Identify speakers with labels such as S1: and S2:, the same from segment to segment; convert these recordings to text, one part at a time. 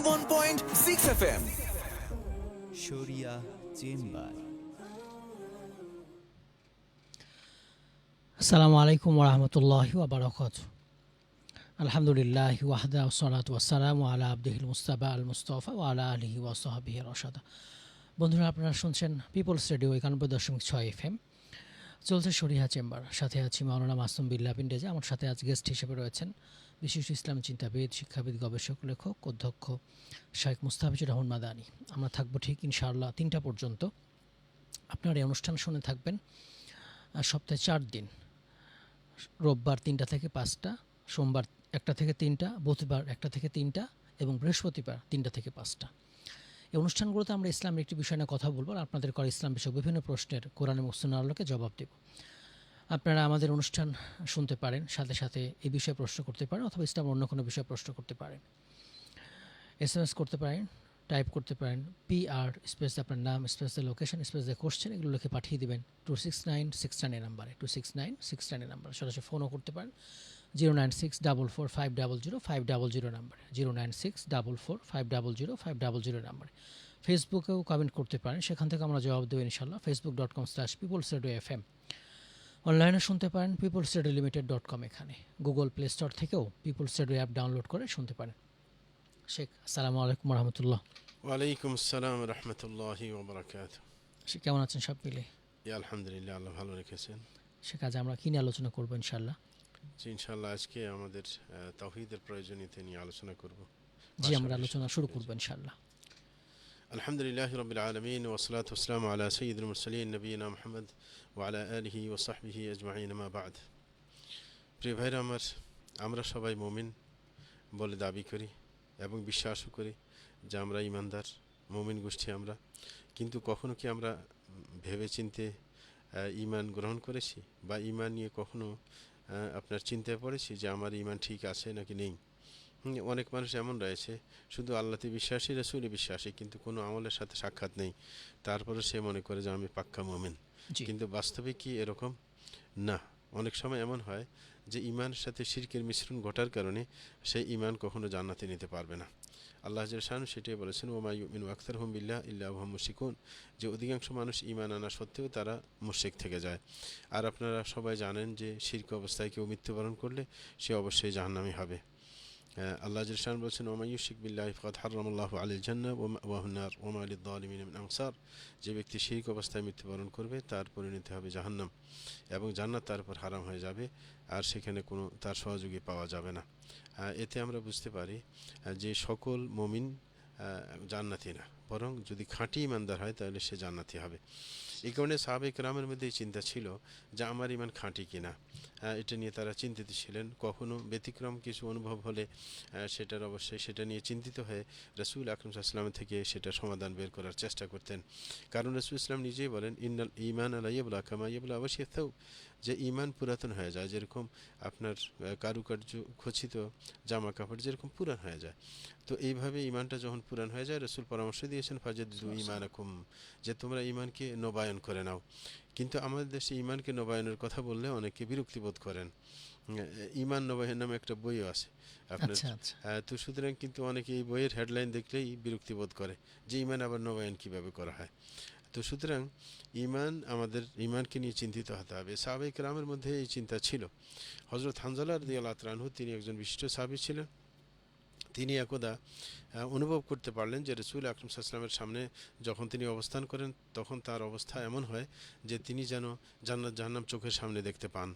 S1: 91.6 FM
S2: শরিয়া chamber.
S3: আসসালামু আলাইকুম ওয়া রাহমাতুল্লাহি ওয়া বারাকাতুহু। আলহামদুলিল্লাহি ওয়াহদা ওয়াসসালাতু ওয়াসসালামু আলা আবদিহিল মুস্তাফা আল মুস্তাফা ওয়া আলা আলিহি ওয়া সাহবিহি রাশাদা। বন্ধুরা, আপনারা শুনছেন পিপলস রেডিও 91.6 FM। চলছে শরিয়া চেম্বার, সাথে আছি মাওলানা মাসুম বিল্লাহ পিন্ডেজা। আমার সাথে আজ গেস্ট হিসেবে রয়েছেন বিশিষ্ট ইসলাম চিন্তাবিদ, শিক্ষাবিদ, গবেষক, লেখক, অধ্যক্ষ শাইখ মুস্তাফিজুর রহমান মাদানী। আমরা থাকবো ঠিক ইনশাআল্লাহ 3টা পর্যন্ত। আপনারা এই অনুষ্ঠান শুনে থাকবেন সপ্তাহে 4 দিন, রোববার 3টা থেকে 5টা, সোমবার 1টা থেকে 3টা, বুধবার 1টা থেকে 3টা এবং বৃহস্পতিবার 3টা থেকে 5টা। এই অনুষ্ঠানগুলোতে আমরা ইসলামের একটি বিষয় নিয়ে কথা বলবো আর আপনাদের করা ইসলাম বিষয়ক বিভিন্ন প্রশ্নের কোরআন এবং সুন্নাহর আলোকে জবাব দেব। আপনারা আমাদের অনুষ্ঠান শুনতে পারেন, সাথে সাথে এই বিষয়ে প্রশ্ন করতে পারেন অথবা ইসলামের অন্য কোনো বিষয়ে প্রশ্ন করতে পারেন। SMS করতে পারেন, টাইপ করতে পারেন, PR স্পেস আপনার নাম space the location space the question, এগুলো লিখে পাঠিয়ে দেবেন 26969 নাম্বারে, 26969 নাম্বারে। সরাসরি ফোনও করতে পারেন 09644500500 নাম্বারে, 09644500500 নাম্বারে। ফেসবুকেও কমেন্ট করতে পারেন, সেখান থেকে আমরা জবাব দেবো ইনশাল্লাহ। facebook.com/peoplesradio.fm। অনলাইনে শুনতে পারেন peoplesradiolimited.com। এখানে গুগল প্লে স্টোর থেকেও পিপলস রেডিও অ্যাপ ডাউনলোড করে শুনতে পারেন। শেখ, আসসালামু আলাইকুম রহমতুল্লাহ।
S4: ওয়ালাইকুম আসসালাম রহমতুল্লাহি ওয়া বারাকাতুহু।
S3: সে কেমন আছেন সব মিলে?
S4: আলহামদুলিল্লাহ, আল্লাহ ভালো রেখেছেন।
S3: সে কাজে আমরা কী নিয়ে আলোচনা করবো ইনশাল্লাহ?
S4: জি, ইনশাআল্লাহ আজকে আমাদের তাওহীদের প্রয়োজনীয়তা নিয়ে আলোচনা করব।
S3: জি, আমরা আলোচনা শুরু করবো ইনশাল্লাহ।
S4: আলহামদুলিল্লাহ রাব্বিল আলামিন ওয়া সলাতু ওয়া সালামু আলা সাইয়্যিদিল মুরসালিন নবিয়িনা মুহাম্মদ ওয়া আলা আলিহি ওয়া সাহবিহি আজমাইন, মা বা'দ। প্রিয় ভাইরা আমার, আমরা সবাই মুমিন বলে দাবি করি এবং বিশ্বাসও করি যে আমরা ঈমানদার মুমিন গোষ্ঠী আমরা। কিন্তু কখনো কি আমরা ভেবে চিন্তে ঈমান গ্রহণ করেছি বা ঈমান নিয়ে কখনো আপনার চিন্তায় পড়েছি যে আমার ঈমান ঠিক আছে নাকি নেই? অনেক মানুষ এমন রয়েছে শুধু আল্লাহতে বিশ্বাসী, রাসূলে বিশ্বাসী, কিন্তু কোনো আমলের সাথে সাক্ষাৎ নেই, তারপরে সে মনে করে যে আমি পাক্কা মুমিন। কিন্তু বাস্তবে কি এরকম? না। অনেক সময় এমন হয় যে ঈমানের সাথে শিরকের মিশ্রণ ঘটার কারণে সেই ঈমান কখনো জান্নাতে নিতে পারবে না। আল্লাহ জাল্লাহু শাআনহু সেটাই বলেছেন, ওয়া মা ইউমিনু আকতারুহুম বিল্লাহি ইল্লা ওয়া হুম মুশরিকুন, যে অধিকাংশ মানুষ ঈমান আনা সত্ত্বেও তারা মুশরিক থেকে যায়। আর আপনারা সবাই জানেন যে শিরক অবস্থায় কেউ মৃত্যুবরণ করলে সে অবশ্যই জাহান্নামী হবে। আল্লাহ জাল্লাহু শাআনহু বলেছেন, ওয়া মা ইউশরিক বিল্লাহি ফাকাদ হারামাল্লাহু আলাইহিল জান্নাহ ওয়া মাওয়াহুন নার ওয়া মা লিয-যালিমিন মিন আনসার, যে ব্যক্তি শিরক অবস্থায় মৃত্যুবরণ করবে তার পরিণতি হবে জাহান্নাম এবং জান্নাত তার উপর হারাম হয়ে যাবে, আর সেখানে কোনো তার সহযোগী পাওয়া যাবে না। এতে আমরা বুঝতে পারি যে সকল মুমিন জান্নাতি না, বরং যদি খাঁটি ইমানদার হয় তাহলে সে জান্নাতি হবে। এই কারণে সাহাবায়ে কেরামের মধ্যে এই চিন্তা ছিল যে আমার ইমান খাঁটি কিনা, এটা নিয়ে তারা চিন্তিত ছিলেন। কখনো ব্যতিক্রম কিছু অনুভব হলে সেটা নিয়ে চিন্তিত হয়ে রাসূল আকরাম সাল্লাল্লাহু আলাইহি ওয়াসাল্লাম থেকে সেটা সমাধান বের করার চেষ্টা করতেন। কারণ রাসূল ইসলাম নিজেই বলেন, ইন্নাল ঈমান লা ইয়াবলা কামা ইয়াবলা ওয়াশিয়াত থাউব, যে ঈমান পুরাতন হয়ে যায় যেরকম আপনার কারুকার্য খচিত জামা কাপড় যেরকম পুরান হয়ে যায়। তো এইভাবে ঈমানটা যখন পুরান হয়ে যায়, রাসূল পরামর্শ দিয়েছেন ফাজাদ্দিদু ঈমানাকুম, যে তোমরা ঈমানকে নবায়ন করে নাও। কিন্তু আমাদের দেশে ঈমানকে নবায়নের কথা বললে অনেকে বিরক্তি বোধ করেন। ঈমান নবায়ন নামে একটা বইও আছে আপনার। তো সুতরাং কিন্তু অনেকে এই বইয়ের হেডলাইন দেখলেই বিরক্তি বোধ করে যে ঈমান আবার নবায়ন কিভাবে করা হয়। তো সুতরাং আমাদের ঈমানকে নিয়ে চিন্তিত হতে হবে। সাহাবায়ে কেরামের মধ্যে এই চিন্তা ছিল। হযরত হানজালা রাদিয়াল্লাহু তাআলা আনহু, তিনি একজন বিশিষ্ট সাহাবী ছিলেন। তিনি একদা অনুভব করতে পারলেন যে রাসূল আকরাম সাল্লাল্লাহু আলাইহি ওয়াসাল্লামের সামনে যখন তিনি অবস্থান করেন তখন তার অবস্থা এমন হয় যে তিনি যেন জান্নাত জাহান্নাম চোখের সামনে দেখতে পান।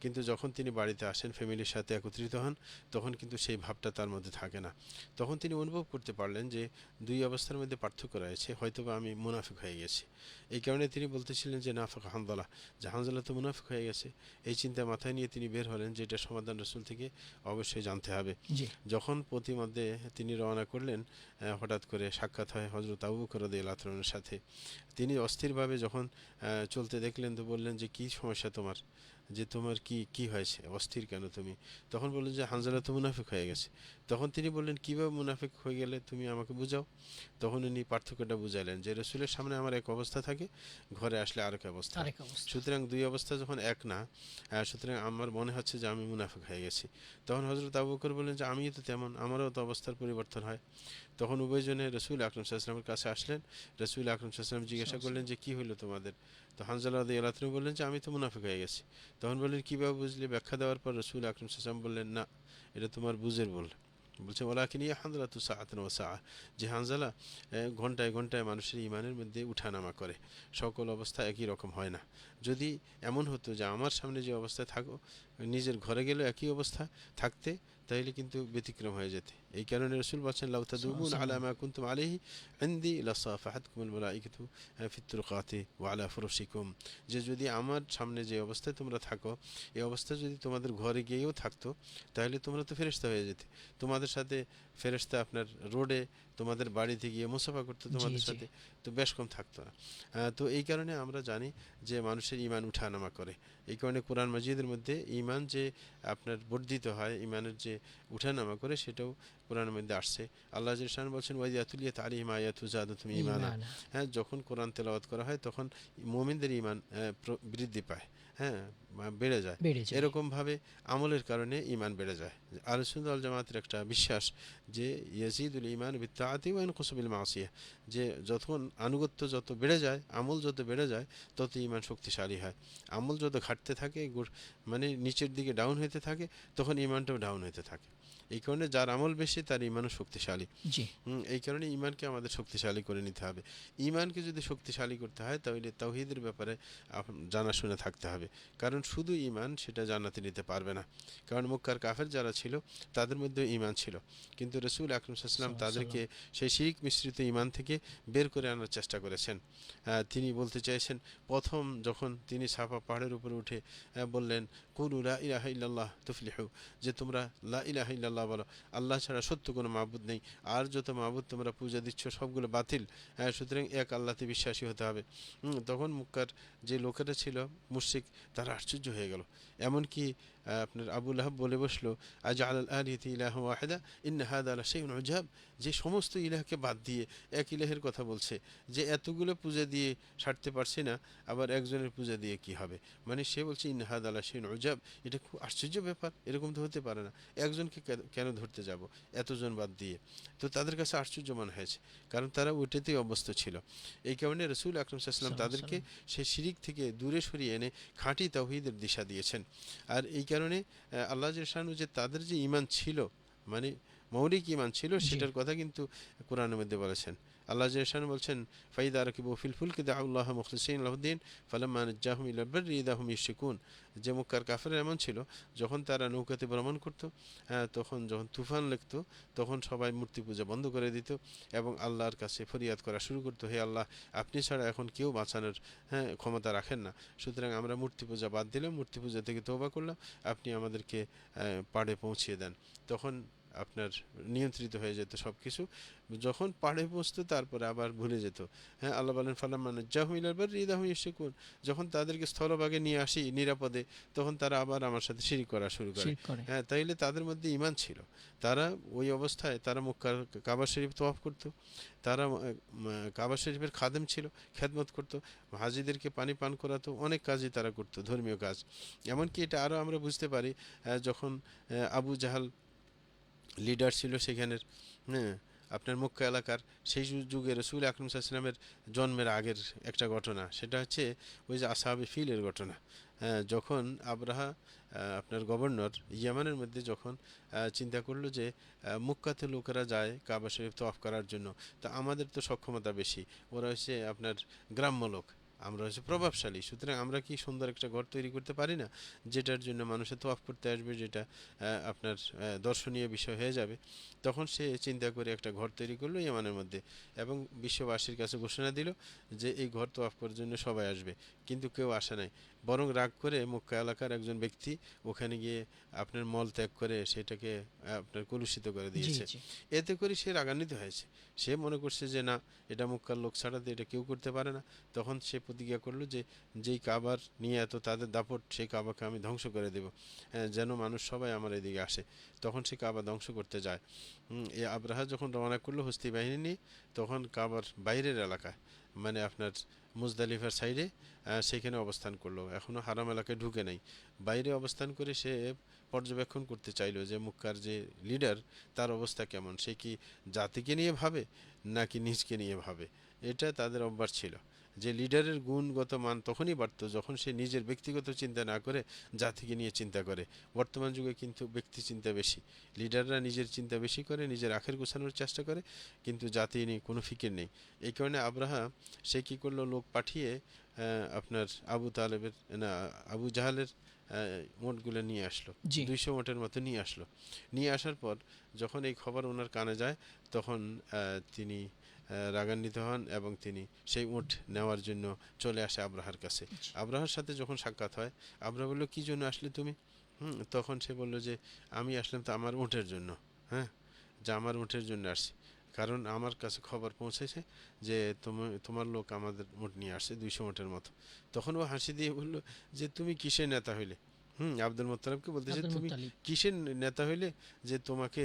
S4: কিন্তু যখন তিনি বাড়িতে আসেন, ফ্যামিলির সাথে একত্রিত হন, তখন কিন্তু সেই ভাবটা তার মধ্যে থাকে না। তখন তিনি অনুভব করতে পারলেন যে দুই অবস্থার মধ্যে পার্থক্য রয়েছে, হয়তোবা আমি মুনাফিক হয়ে গেছি। এই কারণে তিনি বলতেছিলেন যে নাফাক হানজালা, যে হানজালা তো মুনাফিক হয়ে গেছে। এই চিন্তা মাথায় নিয়ে তিনি বের হলেন যে এটা সমাধান রাসূল থেকে অবশ্যই জানতে হবে। যখন প্রতিমধ্যে তিনি রওনা করলেন, হঠাৎ করে সাক্ষাৎ হয় হযরত আবু বকর রাদিয়াল্লাহু তাআলার সাথে। তিনি অস্থিরভাবে যখন চলতে দেখলেন তো বললেন যে কী সমস্যা তোমার, যে তোমার কি হয়েছে, অস্থির কেন তুমি? তখন বললেন যে হানজালা তো মুনাফিক হয়ে গেছে। তখন তিনি বললেন, কীভাবে মুনাফিক হয়ে গেলে তুমি আমাকে বুঝাও। তখন উনি পার্থক্যটা বুঝাইলেন যে রাসূলের সামনে আমার এক অবস্থা থাকে, ঘরে আসলে আরেক অবস্থা। সুতরাং দুই অবস্থা যখন এক না, সুতরাং আমার মনে হচ্ছে যে আমি মুনাফিক হয়ে গেছি। তখন হযরত আবু বকর বললেন যে আমিও তো তেমন, আমারও তো অবস্থার পরিবর্তন হয়। তখন উভয়জনে রসুল আকরম সাল্লামের কাছে আসলেন। রসুল আকরম সাল্লাম জিজ্ঞাসা করলেন যে কি হইলো তোমাদের? তো হানজালা রাদিয়াল্লাহু আনহু বললেন যে আমি তো মুনাফিক হয়ে গেছি। তখন বললেন কীভাবে বুঝলি? ব্যাখ্যা দেওয়ার পর রসুল আকরম সাল্লাম বললেন না, এটা তোমার বুঝের ভুল। বলছে ওয়ালাকিন ইয়া হানজালাতু সাআতান ওয়া সাআ, যে হানজালা ঘন্টায় ঘন্টায় মানুষের ইমানের মধ্যে উঠানামা করে, সকল অবস্থা একই রকম হয় না। যদি এমন হতো যে আমার সামনে যে অবস্থায় থাকো, নিজের ঘরে গেলেও একই অবস্থা থাকতে, তাইলে কিন্তু ব্যতিক্রম হয়ে যেতে। এই কারণে রসুল বলছেন লাউ তাদুমুন আলা মা কুনতুম আলাইহি ইনদি লাসাফাহাতকুমুল মালাইকাতু ফিত তুরকাতি ওয়া আলা ফুরুশিকুম, যে যদি আমার সামনে যে অবস্থায় তোমরা থাকো, এই অবস্থা যদি তোমাদের ঘরে গিয়েও থাকতো, তাহলে তোমরা তো ফেরেশতা হয়ে যেতে। তোমাদের সাথে ফেরেশতা আপনার রোডে তোমাদের বাড়িতে গিয়ে মুসাফা করতো
S3: জি
S4: তোমাদের
S3: জি
S4: সাথে, তো বেশ কম থাকতো না। তো এই কারণে আমরা জানি যে মানুষের ইমান উঠানামা করে। এই কারণে কোরআন মাজিদের মধ্যে ইমান যে আপনার বর্ধিত হয়, ইমানের যে উঠানামা করে, সেটাও কোরআনের মধ্যে আসছে। আল্লাহ জিশান বলছেন ওয়াইদা তুলিয়াত আলাইহিম আয়াতু যাদাতুহুম ঈমানা,
S3: ঈমানা।
S4: হ্যাঁ, যখন কোরআন তেলাওয়াত করা হয় তখন মুমিনদের ইমান বৃদ্ধি পায়, হ্যাঁ, বেড়ে যায়।
S3: বেড়ে যায়।
S4: এরকমভাবে আমলের কারণে ইমান বেড়ে যায়। আহলে সুন্নাহ ওয়াল জামাতের একটা বিশ্বাস যে ইয়াজিদুল ঈমান বিত্তাআতি ওয়া ইয়ানকুসু বিল মাসিয়াহ, যে যখন আনুগত্য যত বেড়ে যায়, আমল যত বেড়ে যায়, তত ইমান শক্তিশালী হয়। আমল যত ঘাটতে থাকে, মানে নিচের দিকে ডাউন হতে থাকে, তখন ইমানটাও ডাউন হতে থাকে। এই কারণে যার আমল বেশি তার ইমানও শক্তিশালী।
S3: জি
S4: এই কারণে ইমানকে আমাদের শক্তিশালী করে নিতে হবে। ইমানকে যদি শক্তিশালী করতে হয়, তাহলে তাওহীদের ব্যাপারে জানাশোনা থাকতে হবে। কারণ শুধু ইমান সেটা জান্নাতে নিতে পারবে না। কারণ মক্কার কাফের যারা ছিল, তাদের মধ্যে ইমান ছিল, কিন্তু রসুল আকরম সাল্লাম তাদেরকে সেই শিরক মিশ্রিত ইমান থেকে বের করে আনার চেষ্টা করেছেন। তিনি বলতে চাইছেন, প্রথম যখন তিনি সাফা পাহাড়ের উপরে উঠে বললেন কুলু লা ইলাহা ইল্লাল্লাহ তুফলিহু, যে তোমরা লা ইলাহা ইল্লাল্লাহ বলো, আল্লাহ ছাড়া সত্য কোনো মাবুদ নেই, আর যত মাবুদ তোমরা পূজা দিচ্ছ সবগুলো বাতিল, সুতরাং এক আল্লাহতে বিশ্বাসী হতে হবে। তখন মক্কার যে লোকেরা ছিল মুশরিক, তারা আশ্চর্য হয়ে গেল। এমনকি আপনার আবু লাহাব বলে বসলো আজআল আল আলিহাতি ইলাহা ওয়াহিদা ইন্না হাযা লাশাইউন উজাব, যে সমস্ত ইলাহকে বাদ দিয়ে এক ইলাহের কথা বলছে, যে এতগুলো পূজা দিয়ে সারতে পারছে না, আবার একজনের পূজা দিয়ে কি হবে? মানে সে বলছে ইন্না হাযা লাশাইউন উজাব, এটা খুব আশ্চর্য ব্যাপার, এরকম তো হতে পারে না, একজনকে কেন ধরতে যাব এতজন বাদ দিয়ে? তো তাদের কাছে আশ্চর্য মনে হয়েছে, কারণ তারা ওইটাতেই অভ্যস্ত ছিল। এই কারণে রসুল আকরম সাল্লাম তাদেরকে সেই শিরিক থেকে দূরে সরিয়ে এনে খাঁটি তাওহীদের দিশা দিয়েছেন। আর এই কারণে আল্লাহ জাল্লাহু যে তাদের যে ঈমান ছিল, মানে মৌলিক ঈমান ছিল, সেটার কথা কিন্তু কোরআনের মধ্যে বলেছেন। আল্লাহ জাল্লাহু বলছেন ফাইদা রাকিবু ফিল ফুলকি দাউল্লাহ মুখলিসিন লাহুদ্দিন ফালাম্মা নাজ্জাহুম ইলাল বাররি ইযা হুম ইউশরিকুন, যে মক্কার কাফেররা এমন ছিল, যখন তারা নৌকাতে ভ্রমণ করত, তখন যখন তুফান লাগতো, তখন সবাই মূর্তি পূজা বন্ধ করে দিত এবং আল্লাহর কাছে ফরিয়াদ করা শুরু করতো, হে আল্লাহ, আপনি ছাড়া এখন কেউ বাঁচানোর ক্ষমতা রাখেন না, সুতরাং আমরা মূর্তি পূজা বাদ দিলাম, মূর্তি পূজা থেকে তওবা করলাম, আপনি আমাদেরকে পাড়ে পৌঁছিয়ে দেন। তখন আপনার নিয়ন্ত্রিত হয়ে যেত সব কিছু। যখন পাড়ে পৌঁছতো তারপরে আবার ভুলে যেত। আল্লাহ বলেন ফালাম্মা নাজ্জাহুম ইলাল বাররি ইযা হুম ইউশরিকুন, যখন তাদেরকে স্থলভাগে নিয়ে আসি নিরাপদে, তখন তারা আবার আমার সাথে শিরক করা শুরু করে। তাইলে তাদের মধ্যে ঈমান ছিল। তারা ওই অবস্থায় তারা মক্কার কাবা শরীফ তওয়াফ করত, তারা কাবা শরীফের খাদেম ছিল, খেদমত করত, হাজিদেরকে পানি পান করাতো, অনেক কাজই তারা করত, ধর্মীয় কাজ। এমনকি এটা আরও আমরা বুঝতে পারি, যখন আবু জাহাল লিডার ছিল সেখানের, আপনার মক্কা এলাকার, সেই যুগে রসুল আকরম সাল্লাল্লাহু আলাইহি ওয়াসাল্লামের জন্মের আগের একটা ঘটনা, সেটা হচ্ছে ওই যে আসহাবে ফিলের ঘটনা। যখন আবরাহা আপনার গভর্নর ইয়ামানের মধ্যে যখন চিন্তা করলো যে মক্কাতে লোকেরা যায় কাবা শরীফ তওয়াফ করার জন্য, তা আমাদের তো সক্ষমতা বেশি, ওরা হচ্ছে আপনার গ্রাম্য লোক, আমরা হচ্ছে প্রভাবশালী, সুতরাং আমরা কি সুন্দর একটা ঘর তৈরি করতে পারি না, যেটার জন্য মানুষের তওয়াফ করতে আসবে, যেটা আপনার দর্শনীয় বিষয় হয়ে যাবে। তখন সে চিন্তা করে একটা ঘর তৈরি করলো ইয়ামানের মধ্যে এবং বিশ্ববাসীর কাছে ঘোষণা দিল যে এই ঘর তওয়াফ করার জন্য সবাই আসবে, কিন্তু কেউ আসে নাই। বরং রাগ করে মক্কা এলাকার একজন ব্যক্তি ওখানে গিয়ে আপনার মল ত্যাগ করে সেটাকে আপনার কলুষিত করে দিয়েছে। এতে করে সে রাগান্বিত হয়েছে, সে মনে করছে যে না, এটা মক্কার লোক ছাড়া এটা কেউ করতে পারে না। তখন সে প্রতিজ্ঞা করলো যে যেই কাবার নিয়ে এত তাদের দাপট, সেই কাবাকে আমি ধ্বংস করে দেব, যেন মানুষ সবাই আমার এদিকে আসে। তখন সে কাবা ধ্বংস করতে যায়। এই আবরাহা যখন রওনা করলো হস্তি বাহিনী নিয়ে, তখন কাবার বাইরের এলাকায় মানে আপনার মুজদালিফার সাইডে সেখানে অবস্থান করলো, এখনও হারাম এলাকায় ঢুকে নাই। বাইরে অবস্থান করে সে পর্যবেক্ষণ করতে চাইলো যে মক্কার যে লিডার তার অবস্থা কেমন, সে কি জাতিকে নিয়ে ভাবে নাকি নিজকে নিয়ে ভাবে। এটা তাদের অভ্যাস ছিল যে লিডারের গুণগত মান তখনই বাড়তো যখন সে নিজের ব্যক্তিগত চিন্তা না করে জাতিকে নিয়ে চিন্তা করে। বর্তমান যুগে কিন্তু ব্যক্তি চিন্তা বেশি, লিডাররা নিজের চিন্তা বেশি করে, নিজের আখের গোছানোর চেষ্টা করে, কিন্তু জাতি নিয়ে কোনো ফিকির নেই। এই কারণে আব্রাহা সে কী করলো, লোক পাঠিয়ে আপনার আবু তালেবের না আবু জাহালের মোটগুলো নিয়ে আসলো,
S3: জি
S4: 200 মোটের মতো নিয়ে আসলো। নিয়ে আসার পর যখন এই খবর ওনার কানে যায় তখন তিনি রাগান্বিত হন এবং তিনি সেই উট নেওয়ার জন্য চলে আসে আব্রাহার কাছে।
S3: জি।
S4: আব্রাহার সাথে যখন সাক্ষাৎ হয়, আব্রাহা বলল, কী জন্য আসলে তুমি? তখন সে বলল যে আমি আসলাম তো আমার উটের জন্য, হ্যাঁ, যে আমার উটের জন্য আসছি, কারণ আমার কাছে খবর পৌঁছেছে যে তোমার লোক আমাদের উট নিয়ে আসছে 200 উটের মতো। তখন ও হাসি দিয়ে বলল যে তুমি কিসের নেতা হইলে? আব্দুল মোত্তালিবকে বলতেছে,
S3: আব্দুল
S4: তুমি
S3: মুত্তালিব।
S4: কিসের নেতা হইলে যে তোমাকে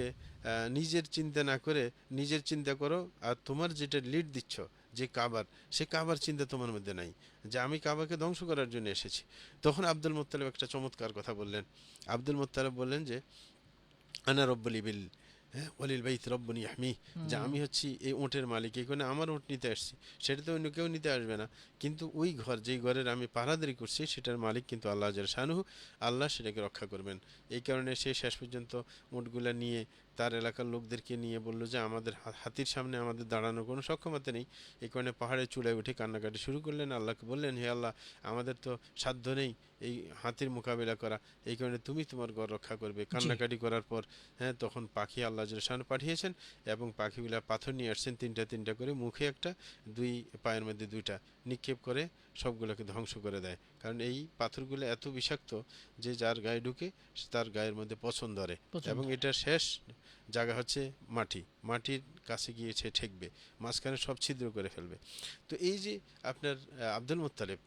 S4: নিজের চিন্তা না করে নিজের চিন্তা করো, আর তোমার যেটা লিড দিচ্ছ যে কাবার, সে কাবার চিন্তা তোমার মধ্যে নাই, যে আমি কাবাকে ধ্বংস করার জন্য এসেছি। তখন আব্দুল মোত্তালিব একটা চমৎকার কথা বললেন। আব্দুল মোত্তালিব বললেন যে আনা রব্বুল ইবিল, হ্যাঁ, ওয়ালিল বাইত রব্বুন ইয়াহমি, যে আমি হচ্ছি এই উটের মালিক, এই কারণে আমার উট নিতে আসছি, সেটা তো অন্য কেউ নিতে আসবে না। কিন্তু ওই ঘর, যেই ঘরের আমি পাহারাদারি করছি, সেটার মালিক কিন্তু আল্লাহ জাল শানুহু, আল্লাহ সেটাকে রক্ষা করবেন। এই কারণে সে শেষ পর্যন্ত উটগুলা নিয়ে তার এলাকার লোকদেরকে নিয়ে বলল যে আমাদের হাতির সামনে আমাদের দাঁড়ানোর কোনো সক্ষমতা নেই। এই কারণে পাহাড়ের চূড়ায় উঠে কান্নাকাটি শুরু করলেন, আল্লাহকে বললেন, হে আল্লাহ, আমাদের তো সাধ্য নেই এই হাতির মোকাবিলা করা, এই কারণে তুমি তোমার ঘর রক্ষা করবে।
S3: জি
S4: কান্নাকাটি করার পর হ্যাঁ, তখন পাখি আল্লাহ জান পাঠিয়েছেন এবং পাখিগুলা পাথর নিয়ে আসছেন, তিনটা তিনটা করে, মুখে একটা, দুই পায়ের মধ্যে দুইটা, নিক্ষেপ করে সবগুলোকে ধ্বংস করে দেয়। কারণ এই পাথরগুলো এত বিষাক্ত যে যার গায়ে ঢুকে তার গায়ের মধ্যে পছন্দ ধরে,
S3: পছন্দ
S4: এবং
S3: হয়।
S4: এটা শেষ জায়গা হচ্ছে মাটি, মাটির কাছে গিয়ে সে ঠেকবে, মাঝখানে সব ছিদ্র করে ফেলবে। তো এই যে আপনার আব্দুল মুত্তালিব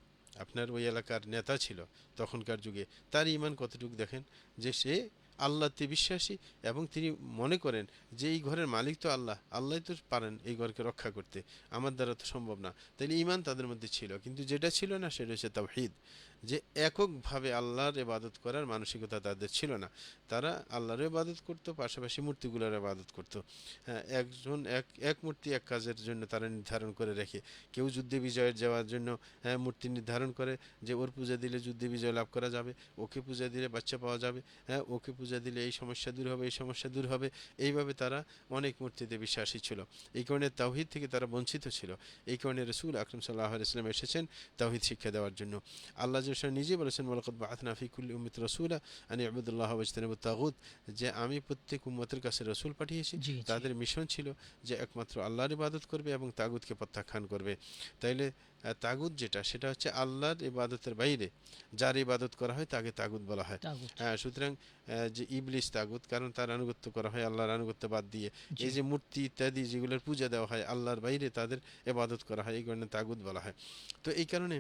S4: আপনার ওই এলাকার নেতা ছিল তখনকার যুগে, তার ঈমান কতটুকু দেখেন, যে সে আল্লাহতে বিশ্বাসী এবং তিনি মনে করেন যে এই ঘরের মালিক তো আল্লাহ, আল্লাহ তো পারেন এই ঘরকে রক্ষা করতে, আমার দ্বারা তো সম্ভব না। তাইলে ঈমান তাদের মধ্যে ছিল, কিন্তু যেটা ছিল না সেটা হচ্ছে তাওহীদ, যে এককভাবে আল্লাহর ইবাদত করার মানসিকতা তাদের ছিল না। তারা আল্লাহর ইবাদত করতো, পাশাপাশি মূর্তিগুলোর ইবাদত করতো। হ্যাঁ, একজন এক মূর্তি এক কাজের জন্য তারা নির্ধারণ করে রেখে, কেউ যুদ্ধে বিজয়ের যাওয়ার জন্য হ্যাঁ মূর্তি নির্ধারণ করে যে ওর পূজা দিলে যুদ্ধে বিজয় লাভ করা যাবে, ওকে পূজা দিলে বাচ্চা পাওয়া যাবে, হ্যাঁ ওকে পূজা দিলে এই সমস্যা দূর হবে, এই সমস্যা দূর হবে। এইভাবে তারা অনেক মূর্তিতে বিশ্বাসী ছিল। এই কারণে তাওহীদ থেকে তারা বঞ্চিত ছিল। এই কারণে রসুল আকরম সাল্লাল্লাহু আলাইহি ওয়াসাল্লাম এসেছেন তাওহীদ শিক্ষা দেওয়ার জন্য। আল্লাহ নিজে বলেছেন, ওয়ালাকাদ বাআথনা ফি কুল্লি উম্মাতিন রাসূলা আন ইউবুদুল্লাহ ওয়াজতানিবুত তাগুত, যে আমি প্রত্যেক উম্মতের কাছে রসুল পাঠিয়েছি,
S3: জি জি
S4: তাদের মিশন ছিল যে একমাত্র আল্লাহর ইবাদত করবে এবং তাগুতকে প্রত্যাখ্যান করবে। তাইলে তাগুত যেটা, সেটা হচ্ছে আল্লাহর ইবাদতের বাইরে যার ইবাদত করা হয় তাকে তাগুত বলা হয়।
S3: তাগুত।
S4: সুতরাং যে ইবলিস তাগুত, কারণ তার আনুগত্য করা হয় আল্লাহর আনুগত্য বাদ দিয়ে।
S3: জি
S4: এই যে মূর্তি ইত্যাদি যেগুলোর পূজা দেওয়া হয় আল্লাহর বাইরে তাদের ইবাদত করা হয়, এই কারণে তাগুত বলা হয়। তো এই কারণে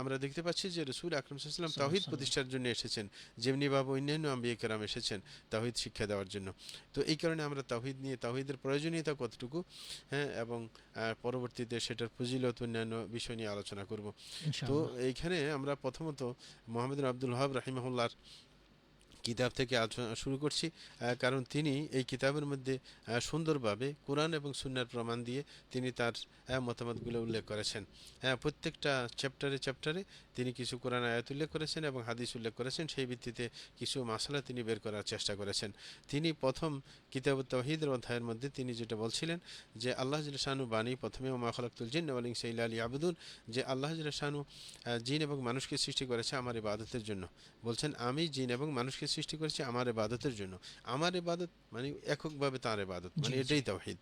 S4: আমরা দেখতে পাচ্ছি যে রসুল আকরম সাল্লাল্লাহু আলাইহি ওয়াসাল্লাম তাওহীদ
S3: সাল্লাম।
S4: প্রতিষ্ঠার জন্য এসেছেন, যেমনিভাবে অন্যান্য আম্বিয়া কেরাম এসেছেন তাওহীদ শিক্ষা দেওয়ার জন্য। তো এই কারণে আমরা তাওহীদ নিয়ে, তাওহীদের প্রয়োজনীয়তা কতটুকু, হ্যাঁ, এবং পরবর্তীতে সেটার ফজিলত অন্যান্য বিষয় নিয়ে আলোচনা করব। তো
S3: ইনশাআল্লাহ।
S4: এইখানে আমরা প্রথমত মোহাম্মদ আব্দুল ওয়াহাব রাহিমাহুল্লাহর কিতাব থেকে আলোচনা শুরু করছি, কারণ তিনি এই কিতাবের মধ্যে সুন্দরভাবে কোরআন এবং সুন্নাহর প্রমাণ দিয়ে তিনি তার মতামতগুলো উল্লেখ করেছেন। প্রত্যেকটা চ্যাপ্টারে চ্যাপ্টারে তিনি কিছু কোরআন আয়াত উল্লেখ করেছেন এবং হাদিস উল্লেখ করেছেন, সেই ভিত্তিতে কিছু মাসালা তিনি বের করার চেষ্টা করেছেন। তিনি প্রথম কিতাবুত তাওহীদের অধ্যায়ের মধ্যে তিনি যেটা বলছিলেন যে আল্লাহ জাল্লা শানু বাণী প্রথমে ওমা খালাকতুল জিন্না ওয়াল ইনসা ইল্লা লিয়াবুদুন, যে আল্লাহ জাল্লা শানু জিন এবং মানুষকে সৃষ্টি করেছে আমার ইবাদতের জন্য। বলছেন আমি জিন এবং মানুষকে সৃষ্টি করেছি আমার ইবাদতের জন্য। আমার ইবাদত মানে এককভাবে তার ইবাদত, মানে
S3: জি জি
S4: এটাই তাওহীদ।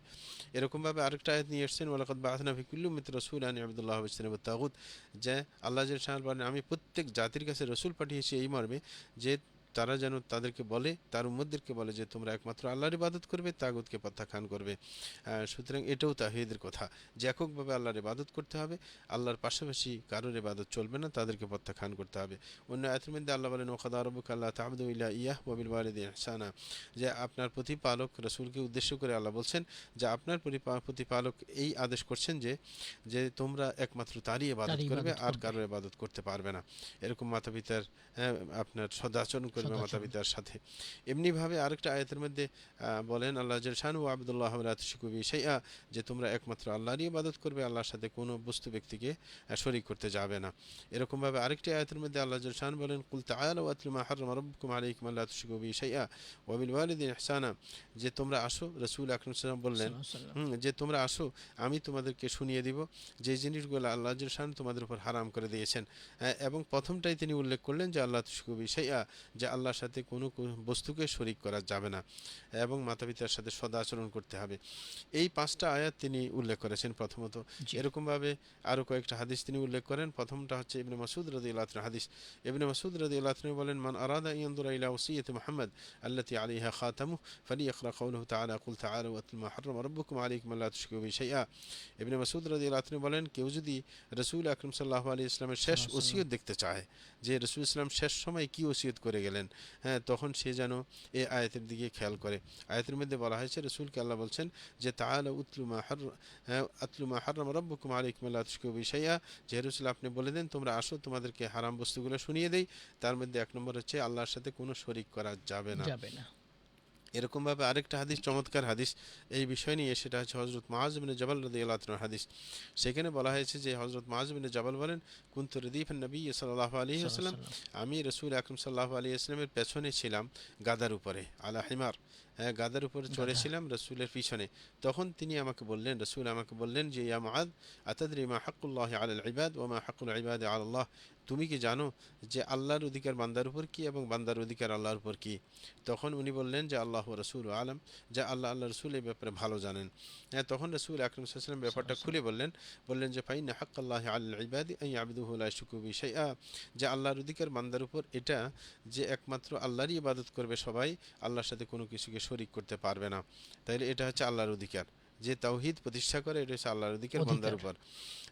S4: এরকমভাবে আরেকটা আয়াত নিয়ে এসেছেন, ওয়ালাকাদ বাআথনা ফি কুল্লি উম্মাতিন রাসূলান আন ইউবুদুল্লাহ ওয়াজতানিবুত তাগুত, যে আল্লাহ জাল্লা শানু বলেন আমি প্রত্যেক জাতির কাছে রসুল পাঠিয়েছি এই মর্মে যে তারা যেন তাদেরকে বলে, তার উম্মতদেরকে বলে যে তোমরা একমাত্র আল্লাহর ইবাদত করবে, তাগুতকে প্রত্যাখ্যান করবে। সুতরাং এটাও তাওহীদের কথা যে এককভাবে আল্লাহর ইবাদত করতে হবে, আল্লাহর পাশাপাশি কারোর ইবাদত চলবে না, তাদেরকে প্রত্যাখ্যান করতে হবে। অন্য আয়াতের মধ্যে আল্লাহ বলেন ওয়াকাদা রাব্বুকা আল্লা তা'বুদু ইল্লা ইয়াহু ওয়া বিল ওয়ালিদাইনি ইহসানা, যে আপনার প্রতিপালক রাসূলকে উদ্দেশ্য করে আল্লাহ বলছেন যে আপনার প্রতিপালক এই আদেশ করছেন যে যে তোমরা একমাত্র তারই ইবাদত করবে, আর কারোর ইবাদত করতে পারবে না। এরকম মাতা পিতার আপনার সদাচরণ করবে মাতা পিতার সাথে। এমনিভাবে আরেকটা আয়াতের মধ্যে বলেন আল্লাহ জাল্লা শানহু আবদুল্লাহ ওয়া লা তুশরিকু বিহি শাইআ, যে তোমরা একমাত্র আল্লাহরই ইবাদত করবে, আল্লাহর সাথে কোনো বস্তু ব্যক্তিকে শরীক করতে যাবে না। এরকমভাবে আরেকটি আয়াতের মধ্যে আল্লাহ জাল্লা শানহু বলেন কুল তাআলাউ আতলু মা হাররামা রাব্বুকুম আলাইকুম আল্লা তুশরিকু বিহি শাইআ ওয়া বিল ওয়ালিদাইনি ইহসানা, যে তোমরা আসো, রাসূল আকরাম সাল্লাল্লাহু আলাইহি ওয়াসাল্লাম বললেন যে তোমরা আসো, আমি তোমাদেরকে শুনিয়ে দিব যে জিনিসগুলো আল্লাহ জাল্লা শানহু তোমাদের উপর হারাম করে দিয়েছেন। এবং প্রথমটাই তিনি উল্লেখ করলেন যে আল্লাহ তুশরিকু বিহি শাইআ, যে আল্লাহর সাথে কোনো বস্তুকে শরীক করা যাবে না এবং মাতা পিতার সাথে সদাচরণ করতে হবে। এই 5টা আয়াত তিনি উল্লেখ করেছেন প্রথমত। এরকমভাবে আরও কয়েকটা হাদিস তিনি উল্লেখ করেন। প্রথমটা হচ্ছে ইবনে মাসউদ রাদিয়াল্লাহু আনহু হাদিস। ইবনে মাসউদ রাদিয়াল্লাহু আনহু বলেন মান আরাদা ইয়ানজুরা ইলা ওসিয়্যতি মুহাম্মদ আল্লাতী আলাইহা খাতামুহু ফালিয়াকরা কাওলুহু তাআলা কুল তাআলাউ আতলু মা হাররামা রাব্বুকুম আলাইকুম আল্লা তুশরিকু বিহি শাইআ। ইবনে মাসউদ রাদিয়াল্লাহু আনহু বলেন কেউ যদি রাসূল আকরাম সাল্লাল্লাহু আলাইহি ওয়াসাল্লামের শেষ ওসিয়ত দেখতে চায়, যে রাসূল ইসলাম শেষ সময় কি ওসিয়ত করে গেলেন, তখন সে যেন এই আয়াতের দিকে খেয়াল করে। আয়াতের মধ্যে বলা হয়েছে রাসূলকে আল্লাহ বলছেন যে তাআলা আতলু মা হাররামা রাব্বুকুম আলাইকুম আল্লা তুশরিকু বিহি শাইআ, যে রাসূল আপনি বলে দেন তোমরা আসো তোমাদেরকে হারাম বস্তুগুলো শুনিয়ে দেই। তার মধ্যে 1 নম্বর হচ্ছে আল্লাহর সাথে কোনো শরীক করা যাবে না। এরকমভাবে আরেকটা হাদিস, চমৎকার হাদিস এই বিষয় নিয়ে, সেটা হচ্ছে হযরত মুআয ইবনে জাবাল রাদিয়াল্লাহু আনহু হাদিস। সেখানে বলা হয়েছে যে হযরত মুআয ইবনে জাবাল বলেন কুনতু রদীফান নবী সাল্লাল্লাহু আলাইহি ওয়াসাল্লাম, আমি রাসূল আকরাম সাল্লাল্লাহু আলাইহি ওয়াসাল্লামের পেছনে ছিলাম গাদার উপরে, আলা হিমার, গাদার উপরে চড়েছিলাম রাসূলের পিছনে। তখন তিনি আমাকে বললেন, রাসূল আমাকে বললেন যে ইয়া মুআয আতাদরি মা হাক্কুল্লাহি আলাল ইবাদ ওয়া মা হাক্কুল ইবাদি আলাল্লাহ, তুমি কি জানো যে আল্লাহর অধিকার বান্দার উপর কি এবং বান্দার অধিকার আল্লাহর উপর কি? তখন উনি বললেন যে আল্লাহ ওয়া রাসূলু আলাম, যে আল্লাহ রাসূল এই ব্যাপারে ভালো জানেন। তখন রাসূল আকরাম সাল্লাল্লাহু আলাইহি ওয়াসাল্লাম ব্যাপারটা খুলে বললেন যে ফাইন্না হাক্কাল্লাহি আলাল ইবাদি আন ইয়াবুদুহু লা ইউশরিকু বিহি শাইআ, যে আল্লাহর অধিকার বান্দার উপর এটা যে একমাত্র আল্লাহরই ইবাদত করবে সবাই, আল্লাহর সাথে কোনো কিছুকে শরীক করতে পারবে না। তাইলে এটা হচ্ছে আল্লাহর অধিকার, যে তাওহীদ প্রতিষ্ঠা করে, এটা হচ্ছে আল্লাহর অধিকার বান্দার উপর।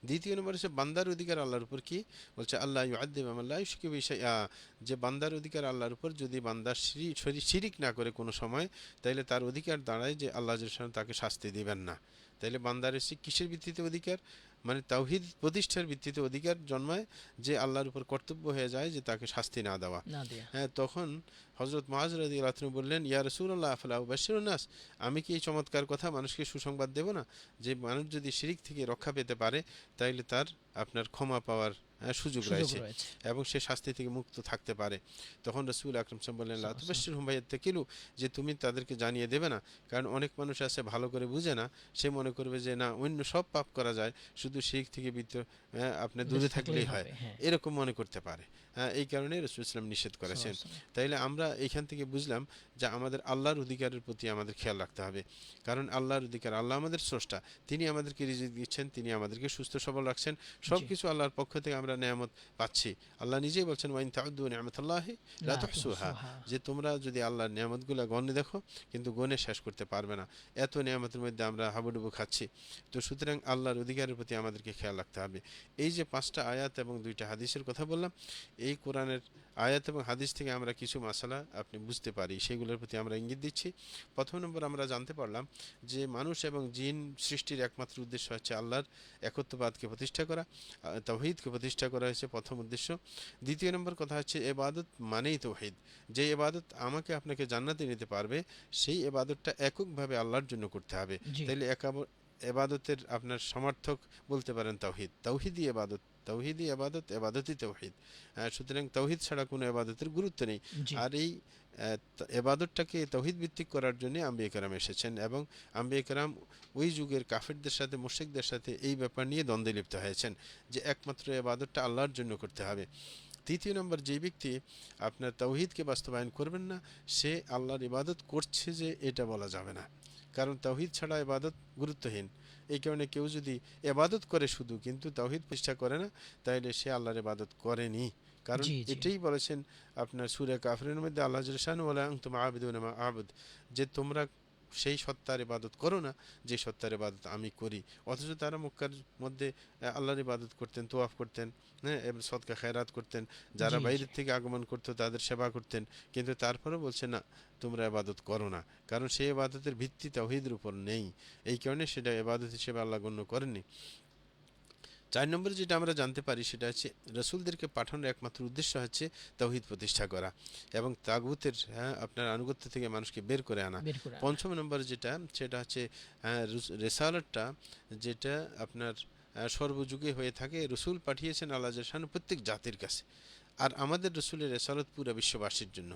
S4: দ্বিতীয় নম্বর হচ্ছে বান্দার অধিকার আল্লাহর উপর কি বলছে, আল্লাহ ইউআযযিব মান লা ইউশরিকু বিহি শাইআ, যে বান্দার অধিকার আল্লাহর উপর, যদি বান্দা শিরিক না করে কোনো সময়, তাইলে তার অধিকার দাঁড়ায় যে আল্লাহ তাকে শাস্তি দিবেন না। তাইলে বান্দার কিসের ভিত্তিতে অধিকার, মানে তাওহীদ প্রতিষ্ঠার ভিত্তিতে অধিকার জন্মায়, যে আল্লাহর উপর কর্তব্য হয়ে যায় যে তাকে শাস্তি না দেওয়া। তখন হযরত মুআয রাদিয়াল্লাহু আনহু বললেন ইয়া রাসূলুল্লাহ আফলা উবাশশিরুন নাস, আমি কি এই চমৎকার কথা মানুষকে সুসংবাদ দেব না, যে মানুষ যদি শিরিক থেকে রক্ষা পেতে পারে তাইলে তার আপনার ক্ষমা পাওয়ার সুযোগ রয়েছে এবং সে শাস্তি থেকে মুক্ত থাকতে পারে। তখন রাসূল আকরাম সাল্লাল্লাহু আলাইহি ওয়াসাল্লাম বললেন লা তুবাশশিরহুম ফায়াত্তাকিলু, যে তুমি তাদেরকে জানিয়ে দেবে না, কারণ অনেক মানুষ আছে ভালো করে বুঝে না, সে মনে করবে যে না অন্য সব পাপ করা যায়, শুধু শিরক থেকে আপনি দূরে থাকলেই হয়, এরকম মনে করতে পারে। এই কারণে রাসূল ইসলাম নিষেধ করেছেন। তাইলে আমরা এখান থেকে বুঝলাম যে আমাদের আল্লাহর অধিকারের প্রতি আমাদের খেয়াল রাখতে হবে, কারণ আল্লাহর অধিকার, আল্লাহ আমাদের স্রষ্টা, তিনি আমাদেরকে রিজিক দিচ্ছেন, তিনি আমাদেরকে সুস্থ সবল রাখছেন, সব কিছু আল্লাহর পক্ষ থেকে আমরা নেয়ামত পাচ্ছি। আল্লাহ নিজেই বলছেন ওয়াইন তাউদ্দু নি'মাতাল্লাহি লা তুহসুহা, যে তোমরা যদি আল্লাহর নিয়ামতগুলো গণে দেখো কিন্তু গণে শেষ করতে পারবে না, এত নিয়ামতের মধ্যে আমরা হাবুডুবু খাচ্ছি। তো সুতরাং আল্লাহর অধিকারের প্রতি আমাদেরকে খেয়াল রাখতে হবে। এই যে 5টা আয়াত এবং 2টা হাদিসের কথা বললাম, এই কোরআনের আয়াত এবং হাদিস থেকে আমরা কিছু মাসালা আপনি বুঝতে পারি, সেগুলোর প্রতি আমরা ইঙ্গিত দিচ্ছি। প্রথম নম্বর আমরা জানতে পারলাম যে মানুষ এবং জিন সৃষ্টির একমাত্র উদ্দেশ্য হচ্ছে আল্লাহর একত্ববাদকে প্রতিষ্ঠা করা, তাওহীদকে প্রতিষ্ঠা করা হয়েছে প্রথম উদ্দেশ্য। দ্বিতীয় নম্বর কথা হচ্ছে ইবাদত মানেই তাওহীদ, যে ইবাদত আমাকে আপনাকে জান্নাতে নিতে পারবে, সেই ইবাদতটা এককভাবে আল্লাহর জন্য করতে হবে। তাইলে ইবাদতের আপনার সমর্থক বলতে পারেন তাওহীদ, তাওহীদই ইবাদত, তাওহীদই ইবাদত, ইবাদতই তাওহীদ। সুতরাং তাওহীদ ছাড়া কোনো ইবাদতের গুরুত্ব নেই। আর এই ইবাদতটাকে তাওহীদ ভিত্তিক করার জন্য আম্বিয়া কেরাম এসেছেন, এবং আম্বিয়া কেরাম ওই যুগের কাফেরদের সাথে, মুশরিকদের সাথে এই ব্যাপার নিয়ে দ্বন্দ্বে লিপ্ত হয়েছেন যে একমাত্র ইবাদতটা আল্লাহর জন্য করতে হবে। তৃতীয় নম্বর, যে ব্যক্তি আপনার তাওহীদকে বাস্তবায়ন করবেন না, সে আল্লাহর ইবাদত করছে যে এটা বলা যাবে না, কারণ তাওহীদ ছাড়া ইবাদত গুরুত্বহীন। এই কারণে কেউ যদি ইবাদত করে শুধু কিন্তু তাওহীদ প্রতিষ্ঠা করে না, তাইলে সে আল্লাহর ইবাদত করেনি, কারণ
S3: জি জি
S4: এটাই বলেছেন আপনার সূরা কাফিরুনের মধ্যে আল্লাহ জাল্লা শানহু ওয়ালা আনতুম আবিদুনা মা আবুদ, যে তোমরা সেই সত্তার ইবাদত করো না যে সত্তার ইবাদত আমি করি। অথচ তারা মক্কার মধ্যে আল্লাহর ইবাদত করতেন, তোয়াফ করতেন, হ্যাঁ, এবং সদকা খেরাত করতেন, যারা
S3: জি জি
S4: বাইরের থেকে আগমন করতো তাদের সেবা করতেন, কিন্তু তারপরেও বলছে না তোমরা ইবাদত করো না, কারণ সেই ইবাদতের ভিত্তি তাওহীদের উপর নেই, এই কারণে সেটা ইবাদত হিসেবে আল্লাহ গণ্য করেননি। 4 নম্বরে যেটা আমরা জানতে পারি সেটা হচ্ছে রসুলদেরকে পাঠানোর একমাত্র উদ্দেশ্য হচ্ছে তাওহীদ প্রতিষ্ঠা করা এবং তাগুতের, হ্যাঁ, আপনার আনুগত্য থেকে মানুষকে বের করে আনা।
S3: বের করে আনা।
S4: 5ম নম্বরে যেটা সেটা হচ্ছে রেসালাতটা, যেটা আপনার সর্বযুগে হয়ে থাকে। রসুল পাঠিয়েছেন আল্লাহ জাল্লাহু প্রত্যেক জাতির কাছে, আর আমাদের রসুলের রেসালত পুরো বিশ্ববাসীর জন্য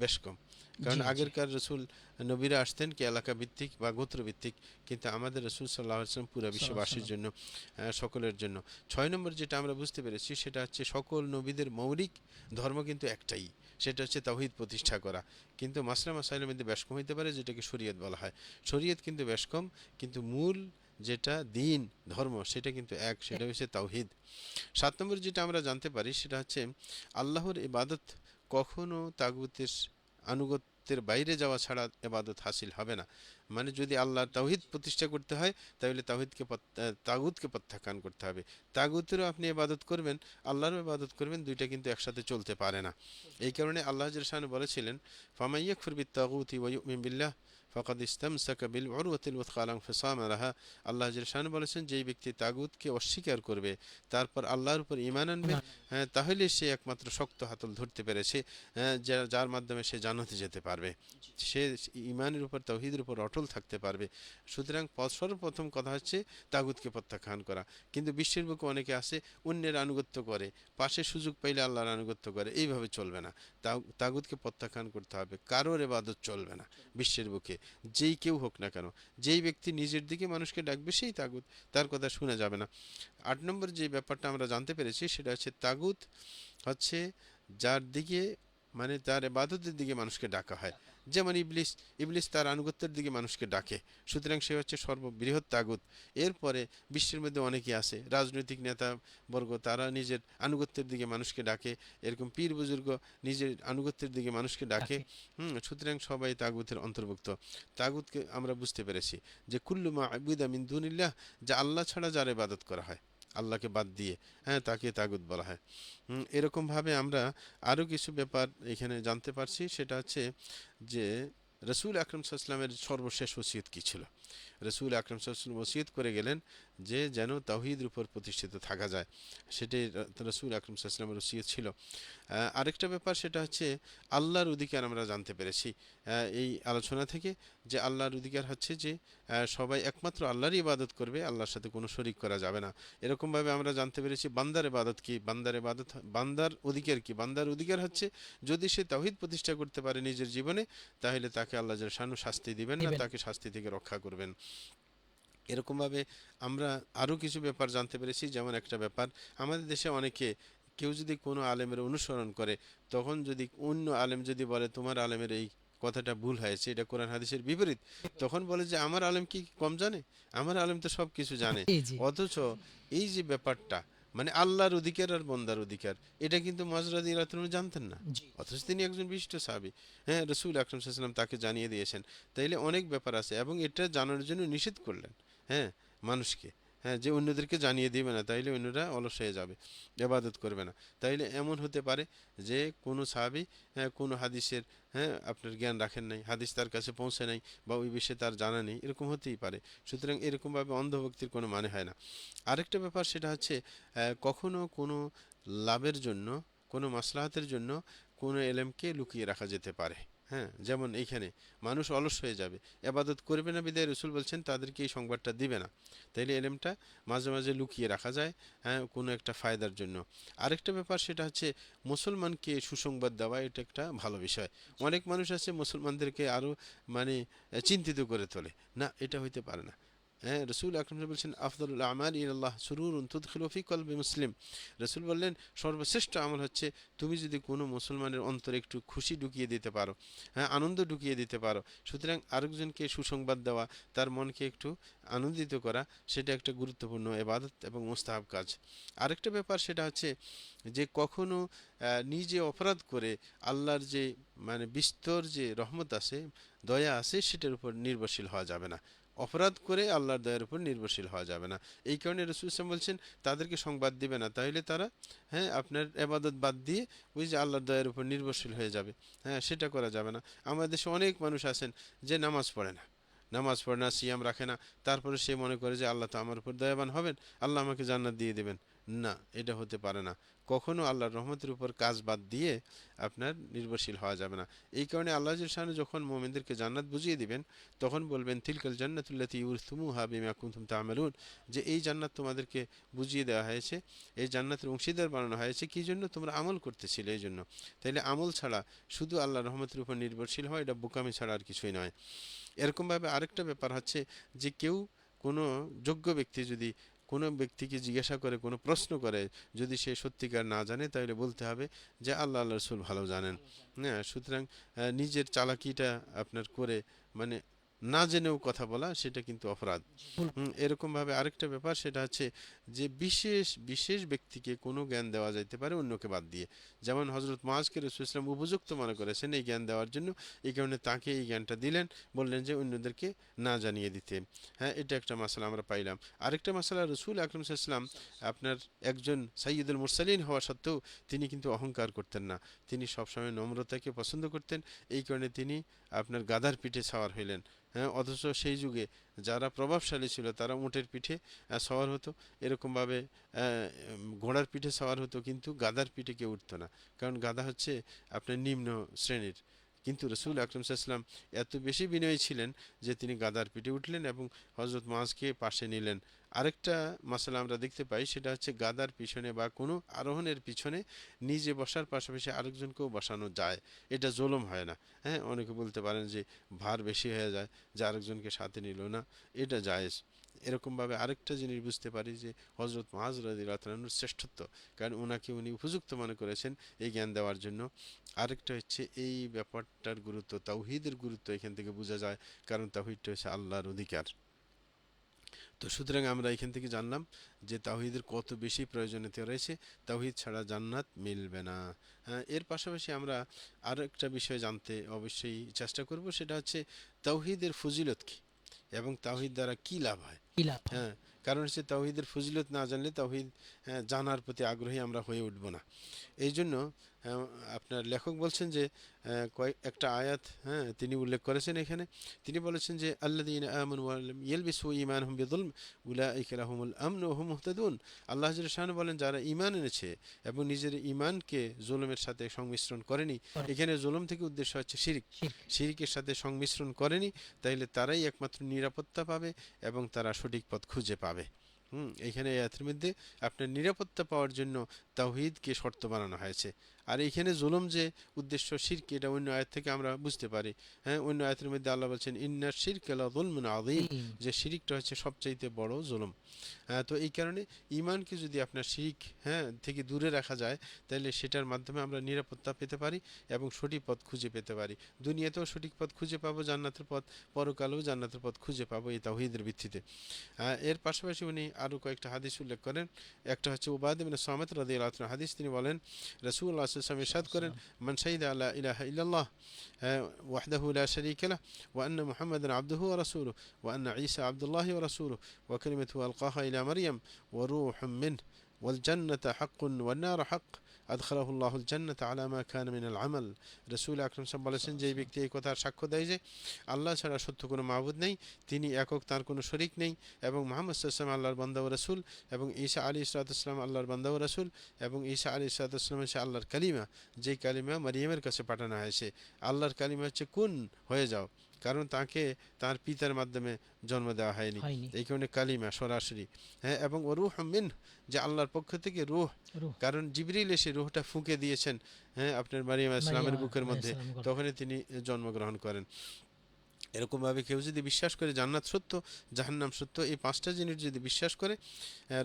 S4: বেশ কম, কারণ
S3: জি জি
S4: আগেরকার রসুল নবীরা আসতেন কি এলাকা ভিত্তিক বা গোত্র ভিত্তিক, কিন্তু আমাদের রসুল সাল্লাহ আসলাম পুরো বিশ্ববাসীর
S3: সাল্লাম।
S4: জন্য, সকলের জন্য। 6 নম্বর যেটা আমরা বুঝতে পেরেছি সেটা হচ্ছে সকল নবীদের মৌলিক ধর্ম কিন্তু একটাই, সেটা হচ্ছে তাওহীদ প্রতিষ্ঠা করা। কিন্তু মাসলা মাসাইলের মধ্যে বেশ কম হইতে পারে, যেটাকে শরীয়ত বলা হয়। শরীয়ত কিন্তু বেশ কম, কিন্তু মূল যেটা দিন ধর্ম সেটা কিন্তু এক, সেটা হচ্ছে তাওহীদ। 7 নম্বর যেটা আমরা জানতে পারি সেটা হচ্ছে আল্লাহর ইবাদত কখনো তাগুতের আনুগত্যের বাইরে যাওয়া ছাড়া ইবাদত হাসিল হবে না। মানে যদি আল্লাহর তাওহীদ প্রতিষ্ঠা করতে হয় তাহলে তাগুতকে প্রত্যাখ্যান করতে হবে। তাগুতেরও আপনি ইবাদত করবেন, আল্লাহরও ইবাদত করবেন, দুইটা কিন্তু একসাথে চলতে পারে না। এই কারণে আল্লাহ জাল্লা শানহু বলেছিলেন ফামান ইয়াকফুর বিত্তাগুতি ওয়া ইউমিন বিল্লাহ ফাকাদ ইসতামসাকা বিল উরওয়াতিল ওয়াথকা লা ইনফিসামা লাহা। আল্লাহ জাল্লা শানহু বলেছেন যেই ব্যক্তি তাগুতকে অস্বীকার করবে তারপর আল্লাহর উপর ঈমান আনবে, হ্যাঁ, তাহলে সে একমাত্র শক্ত হাতল ধরতে পেরেছে, হ্যাঁ, যার মাধ্যমে সে জান্নাতে যেতে পারবে, সে ঈমানের উপর তাওহীদের উপর অটল থাকতে পারবে। সুতরাং সর্বপ্রথম কথা হচ্ছে তাগুতকে প্রত্যাখ্যান করা। কিন্তু বিশ্বের বুকে অনেকে আছে অন্যের আনুগত্য করে, পাশে সুযোগ পাইলে আল্লাহর আনুগত্য করে, এইভাবে চলবে না। তাগুতকে প্রত্যাখ্যান করতে হবে, কারোর ইবাদত চলবে না বিশ্বের বুকে, যেই কেউ হোক না কেন। যেই ব্যক্তি নিজের দিকে মানুষকে ডাকবে সেই তাগুত, তার কথা শোনা যাবে না। 8 নম্বর যে ব্যাপারটা আমরা জানতে পেরেছি সেটা হচ্ছে তাগুত হচ্ছে যার দিকে, মানে তার ইবাদতের দিকে মানুষকে ডাকা হয়। যেমন ইবলিস, ইবলিস তার আনুগত্যের দিকে মানুষকে ডাকে, সুতরাং সে হচ্ছে সর্ববৃহৎ তাগুত। এরপরে বিশ্বের মধ্যে অনেকে আছে রাজনৈতিক নেতা বর্গ, তারা নিজের আনুগত্যের দিকে মানুষকে ডাকে, এরকম পীর বুজুর্গ নিজের আনুগত্যের দিকে মানুষকে ডাকে।
S3: তাকে
S4: সুতরাং সবাই তাগুতের অন্তর্ভুক্ত। তাগুতকে আমরা বুঝতে পেরেছি যে কুল্লু মা আবুদা মিন দুনিল্লাহ, যা আল্লাহ ছাড়া যার ইবাদত করা হয় আল্লাহকে বাদ দিয়ে, হ্যাঁ, তাকে তাগুত বলা হয়। এরকমভাবে আমরা আরও কিছু ব্যাপার এখানে জানতে পারছি, সেটা হচ্ছে যে রসুল আকরম সাল্লাল্লাহু আলাইহি ওয়াসাল্লামের সর্বশেষ ওসিয়ত কী ছিল। রসুল আকরম সাল্লাল্লাহু আলাইহি ওয়াসাল্লাম ওসিয়ত করে গেলেন যে যেন তাওহীদের উপর প্রতিষ্ঠিত থাকা যায়, সেটাই রসুল আকরম সাল্লাল্লাহু আলাইহি ওয়াসাল্লামের ওসিয়ত ছিল। আরেকটা ব্যাপার সেটা হচ্ছে আল্লাহর অধিকার আমরা জানতে পেরেছি এই আলোচনা থেকে, যে আল্লাহর অধিকার হচ্ছে যে সবাই একমাত্র আল্লাহরই ইবাদত করবে, আল্লাহর সাথে কোনো শরিক করা যাবে না। এরকমভাবে আমরা জানতে পেরেছি বান্দার ইবাদত কি, বান্দার অধিকার কি। বান্দার অধিকার হচ্ছে যদি সে তাওহীদ প্রতিষ্ঠা করতে পারে নিজের জীবনে, তাহলে তাকে আল্লাহ জাল্লা শানহু শাস্তি দিবেন না,
S3: দিবেন।
S4: তাকে শাস্তি থেকে রক্ষা করবেন। এরকমভাবে আমরা আরও কিছু ব্যাপার জানতে পেরেছি। যেমন একটা ব্যাপার, আমাদের দেশে অনেকে, কেউ যদি কোনো আলেমের অনুসরণ করে, তখন যদি অন্য আলেম যদি বলে তোমার আলেমের এই কথাটা ভুল হয়েছে, এটা কোরআন হাদিসের বিপরীত, তখন বলে যে আমার আলেম কি কম জানে, আমার আলেম তো সব কিছু জানে।
S3: জি জি
S4: অথচ এই যে ব্যাপারটা, মানে আল্লাহর অধিকার আর বন্দার অধিকার, এটা কিন্তু মুআয রাদিয়াল্লাহু আনহু জানতেন না,
S3: জি
S4: অথচ তিনি একজন বিশিষ্ট সাহাবী, হ্যাঁ, রাসূল আকরাম সাল্লাল্লাহু আলাইহি ওয়াসাল্লাম তাকে জানিয়ে দিয়েছেন। তাইলে অনেক ব্যাপার আছে, এবং এটা জানার জন্য নিষেধ করলেন, হ্যাঁ, মানুষকে, হ্যাঁ, যে অন্যদেরকে জানিয়ে দিবে না, তাইলে অন্যরা অলস হয়ে যাবে, ইবাদত করবে না। তাইলে এমন হতে পারে যে কোনো সাহাবী, হ্যাঁ, কোনো হাদিসের, হ্যাঁ, আপনার জ্ঞান রাখেন নাই, হাদিস তার কাছে পৌঁছে নাই, বা ওই বিষয়ে তার জানা নেই, এরকম হতেই পারে। সুতরাং এরকমভাবে অন্ধভক্তির কোনো মানে হয় না। আরেকটা ব্যাপার সেটা হচ্ছে কখনো কোনো লাভের জন্য, কোনো মাসলাহাতের জন্য কোনো এলেমকে লুকিয়ে রাখা যেতে পারে। হ্যাঁ, যেমন এইখানে মানুষ অলস হয়ে যাবে, ইবাদত করবে না, বিদায় রসুল বলছেন তাদেরকে এই সংবাদটা দিবে না, তাইলে এলেমটা মাঝে মাঝে লুকিয়ে রাখা যায়, হ্যাঁ, কোনো একটা ফায়দার জন্য। আরেকটা ব্যাপার সেটা হচ্ছে মুসলমানকে সুসংবাদ দেওয়া, এটা একটা ভালো বিষয়। অনেক মানুষ আছে মুসলমানদেরকে আরও মানে চিন্তিত করে তোলে, না এটা হইতে পারে না, হ্যাঁ, রসুল আকরাম বলছেন আফদলুল আমাল ইলাল্লাহ সুরুরুন তুদখিলু ফি কলবি মুসলিম। রসুল বললেন সর্বশ্রেষ্ঠ আমল হচ্ছে তুমি যদি কোনো মুসলমানের অন্তরে একটু খুশি ঢুকিয়ে দিতে পারো, হ্যাঁ, আনন্দ ঢুকিয়ে দিতে পারো। সুতরাং আরেকজনকে সুসংবাদ দেওয়া, তার মনকে একটু আনন্দিত করা, সেটা একটা গুরুত্বপূর্ণ ইবাদত এবং মুস্তাহাব কাজ। আরেকটা ব্যাপার সেটা হচ্ছে যে কখনো নিজে অপরাধ করে আল্লাহর যে মানে বিস্তর যে রহমত আছে, দয়া আছে, সেটার উপর নির্ভরশীল হওয়া যাবে না। অপরাধ করে আল্লাহর দয়ার উপর নির্ভরশীল হওয়া যাবে না। এই কারণে রাসূল সাল্লাল্লাহু আলাইহি ওয়াসাল্লাম বলছেন তাদেরকে সংবাদ দিবে না, তাহলে তারা, হ্যাঁ, আপনার ইবাদত বাদ দিয়ে ওই যে আল্লাহর দয়ার উপর নির্ভরশীল হয়ে যাবে। হ্যাঁ, সেটা করা যাবে না। আমাদের দেশে অনেক মানুষ আছেন যে নামাজ পড়ে না, সিয়াম রাখে না, তারপরে সে মনে করে যে আল্লাহ তো আমার উপর দয়াবান হবেন, আল্লাহ আমাকে জান্নাত দিয়ে দেবেন। না, এটা হতে পারে না। কখনো আল্লাহর রহমতের উপর কাজ বাদ দিয়ে আপনার নির্ভরশীল হওয়া যাবে না। এই কারণে আল্লাহ জাল্লাহু শাআনহু যখন মুমিনদেরকে জান্নাত বুঝিয়ে দিবেন, তখন বলবেন তিলকাল জান্নাতুল্লাতী ইউরিসতুমুহা বিমা কুনতুম তা'মালুন, যে এই জান্নাত তোমাদেরকে বুঝিয়ে দেওয়া হয়েছে, এই জান্নাতের অংশীদার বানানো হয়েছে কি জন্য? তোমরা আমল করতেছিলে এই জন্য। তাইলে আমল ছাড়া শুধু আল্লাহর রহমতের উপর নির্ভরশীল হয়, এটা বোকামি ছাড়া আর কিছুই নয়। এরকমভাবে আরেকটা ব্যাপার হচ্ছে যে কেউ, কোনো যোগ্য ব্যক্তি যদি কোনো ব্যক্তিকে জিজ্ঞাসা করে, কোনো প্রশ্ন করে, যদি সে সত্যিকার না জানে, তাহলে বলতে হবে যে আল্লাহ রাসূল ভালো জানেন। হ্যাঁ, সুতরাং নিজের চালাকিটা আপনার করে মানে না জেনেও কথা বলা, সেটা কিন্তু অপরাধ। এরকমভাবে আরেকটা ব্যাপার সেটা হচ্ছে যে বিশেষ বিশেষ ব্যক্তিকে কোনো জ্ঞান দেওয়া যাইতে পারে অন্যকে বাদ দিয়ে। যেমন হজরত মুআজকে রাসূল সাল্লাল্লাহু আলাইহি ওয়াসাল্লাম উপযুক্ত মনে করেছেন এই জ্ঞান দেওয়ার জন্য, এই কারণে তাকে এই জ্ঞানটা দিলেন, বললেন যে অন্যদেরকে না জানিয়ে দিতে। হ্যাঁ, এটা একটা মাসালা আমরা পাইলাম। আরেকটা মাসালা, রসুল আকরাম সাল্লাল্লাহু আলাইহি ওয়াসাল্লাম আপনার একজন সাইয়্যিদুল মুরসালিন হওয়া সত্ত্বেও তিনি কিন্তু অহংকার করতেন না, তিনি সবসময় নম্রতাকে পছন্দ করতেন। এই কারণে তিনি আপনার গাধার পিঠে সাওয়ার হইলেন। হ্যাঁ, অথচ সেই যুগে যারা প্রভাবশালী ছিল তারা উটের পিঠে সওয়ার হতো, এরকমভাবে ঘোড়ার পিঠে সওয়ার হতো, কিন্তু গাধার পিঠে কেউ উঠতো না, কারণ গাধা হচ্ছে আপনার নিম্ন শ্রেণীর। কিন্তু রসুল আকরাম সাল্লাল্লাহু আলাইহি ওয়াসাল্লাম এত বেশি বিনয়ী ছিলেন যে তিনি গাধার পিঠে উঠলেন এবং হজরত মুআজকে পাশে নিলেন। আরেকটা মাসালা আমরা দেখতে পাই, সেটা হচ্ছে গাধার পিছনে বা কোনো আরোহণের পিছনে নিজে বসার পাশাপাশি আরেকজনকেও বসানো যায়, এটা জুলুম হয় না। হ্যাঁ, অনেকে বলতে পারেন যে ভার বেশি হয়ে যায় যে আরেকজনকে সাথে নিল না, এটা জায়েজ। এরকমভাবে আরেকটা জিনিস বুঝতে পারি যে হজরত মুআজ রাদিয়াল্লাহু তাআলা আনহুর শ্রেষ্ঠত্ব, কারণ ওনাকে উনি উপযুক্ত মনে করেছেন এই জ্ঞান দেওয়ার জন্য। আরেকটা হচ্ছে এই ব্যাপারটার গুরুত্ব, তাওহীদের গুরুত্ব এখান থেকে বোঝা যায়, কারণ তাওহীদটা হচ্ছে আল্লাহর অধিকার। তো সুতরাং আমরা এখান থেকে জানলাম যে তাওহীদের কত বেশি প্রয়োজনীয়তা রয়েছে, তাওহীদ ছাড়া জান্নাত মিলবে না। এর পাশাপাশি আমরা আরও একটা বিষয় জানতে অবশ্যই চেষ্টা করব, সেটা হচ্ছে তাওহীদের ফজিলত কী এবং তাওহীদ দ্বারা কী লাভ হয়।
S3: কি লাভ হয়?
S4: হ্যাঁ, কারণ হচ্ছে তাওহীদের ফজিলত না জানলে তাওহীদ জানার প্রতি আগ্রহী আমরা হয়ে উঠব না। এই জন্য আপনার লেখক বলছেন যে একটা আয়াত, হ্যাঁ, তিনি উল্লেখ করেছেন এখানে। তিনি বলেছেন যে আল্লাযীনা আমানু ওয়া লাম ইয়ালবিসু ঈমানহুম বিযুলম উলাইকা লাহুমুল আমনু ওয়া হুম মুহতাদুন। আল্লাহ জাল্লা শাআনহু বলেন যারা ঈমান এনেছে এবং নিজের ঈমানকে জুলুমের সাথে সংমিশ্রণ করেনি, এখানে জুলুম থেকে উদ্দেশ্য হচ্ছে শিরক, শিরকের সাথে সংমিশ্রণ করেনি, তাইলে তারাই একমাত্র নিরাপত্তা পাবে এবং তারা সঠিক পথ খুঁজে পাবে। এইখানে এই আয়াতের মধ্যে আপনার নিরাপত্তা পাওয়ার জন্য তাওহীদকে শর্ত বানানো হয়েছে। আর এইখানে জুলুম যে উদ্দেশ্য শিরক, এটা অন্য আয়াত থেকে আমরা বুঝতে পারি। হ্যাঁ, অন্য আয়াতের মধ্যে আল্লাহ বলছেন ইন্নাশ শিরকা লাযুলমুন আযীম, যে শিরকটা হচ্ছে সবচাইতে বড় জুলুম। তো এই কারণে ঈমানকে যদি আপনার শিরক, হ্যাঁ, থেকে দূরে রাখা যায়, তাহলে সেটার মাধ্যমে আমরা নিরাপত্তা পেতে পারি এবং সঠিক পথ খুঁজে পেতে পারি। দুনিয়াতেও সঠিক পথ খুঁজে পাবো, জান্নাতের পথ, পরকালেও জান্নাতের পথ খুঁজে পাবো এই তাওহীদের ভিত্তিতে। এর পাশাপাশি উনি আরও কয়েকটা হাদিস উল্লেখ করেন। একটা হচ্ছে উবাদ ইবনে সামিত রাদিয়াল্লাহু আনহু হাদিস, তিনি বলেন রাসূলুল্লাহ সাল্লাল্লাহু আলাইহি ওয়াসাল্লাম ইরশাদ করেন মান শাহিদা আল্লা ইলাহা ইল্লাল্লাহ ওয়াহদাহু লা শারীকা লাহু ওয়া আন্না মুহাম্মাদান আবদুহু ওয়া রাসূলুহু ওয়া আন্না ঈসা আবদুল্লাহি ওয়া রাসূলুহু ওয়া কালিমাতুহু আলকাহা ইলা মারইয়াম ওয়া রূহুম মিনহু ওয়াল জান্নাতু হাক্কুন ওয়ান নারু হাক্ক আদখালাহুল্লাহুল জান্নাতা আলা মা কানা মিনাল আমাল। রাসূল আকরাম সাল্লাল্লাহু আলাইহি ওয়াসাল্লাম বলেছেন যে এই ব্যক্তি এই কথার সাক্ষ্য দেয় যে আল্লাহ ছাড়া সত্য কোনো মাবুদ নেই, তিনি একক, তার কোনো শরীক নেই, এবং মুহাম্মদ সাল্লাল্লাহু আলাইহি ওয়াসাল্লাম আল্লাহর বান্দা ও রাসূল, এবং ঈসা আলাইহিস সালাম আল্লাহর বান্দা ও রাসূল, এবং ঈসা আলাইহিস সালাম হচ্ছে আল্লাহর কালিমা, যেই কালিমা মারিয়ামের কাছে পাঠানো হয়েছে। আল্লাহর কালিমা হচ্ছে কুন, হয়ে যাও, কারণ তাকে তার পিতার মাধ্যমে জন্ম দেওয়া হয়নি, এই কারণে কালিমা সরাসরি। হ্যাঁ, এবং রূহুম মিনহু, যে আল্লাহর পক্ষ থেকে রূহ, কারণ জিবরিল এসে রূহটা ফুঁকে দিয়েছেন, হ্যাঁ, আপনার মারিয়াম আলাইহিস সালামের বুকের মধ্যে, তখনই তিনি জন্মগ্রহণ করেন। এরকমভাবে কেউ যদি বিশ্বাস করে জান্নাত সত্য, জাহান্নাম সত্য, এই পাঁচটা জিনিস যদি বিশ্বাস করে,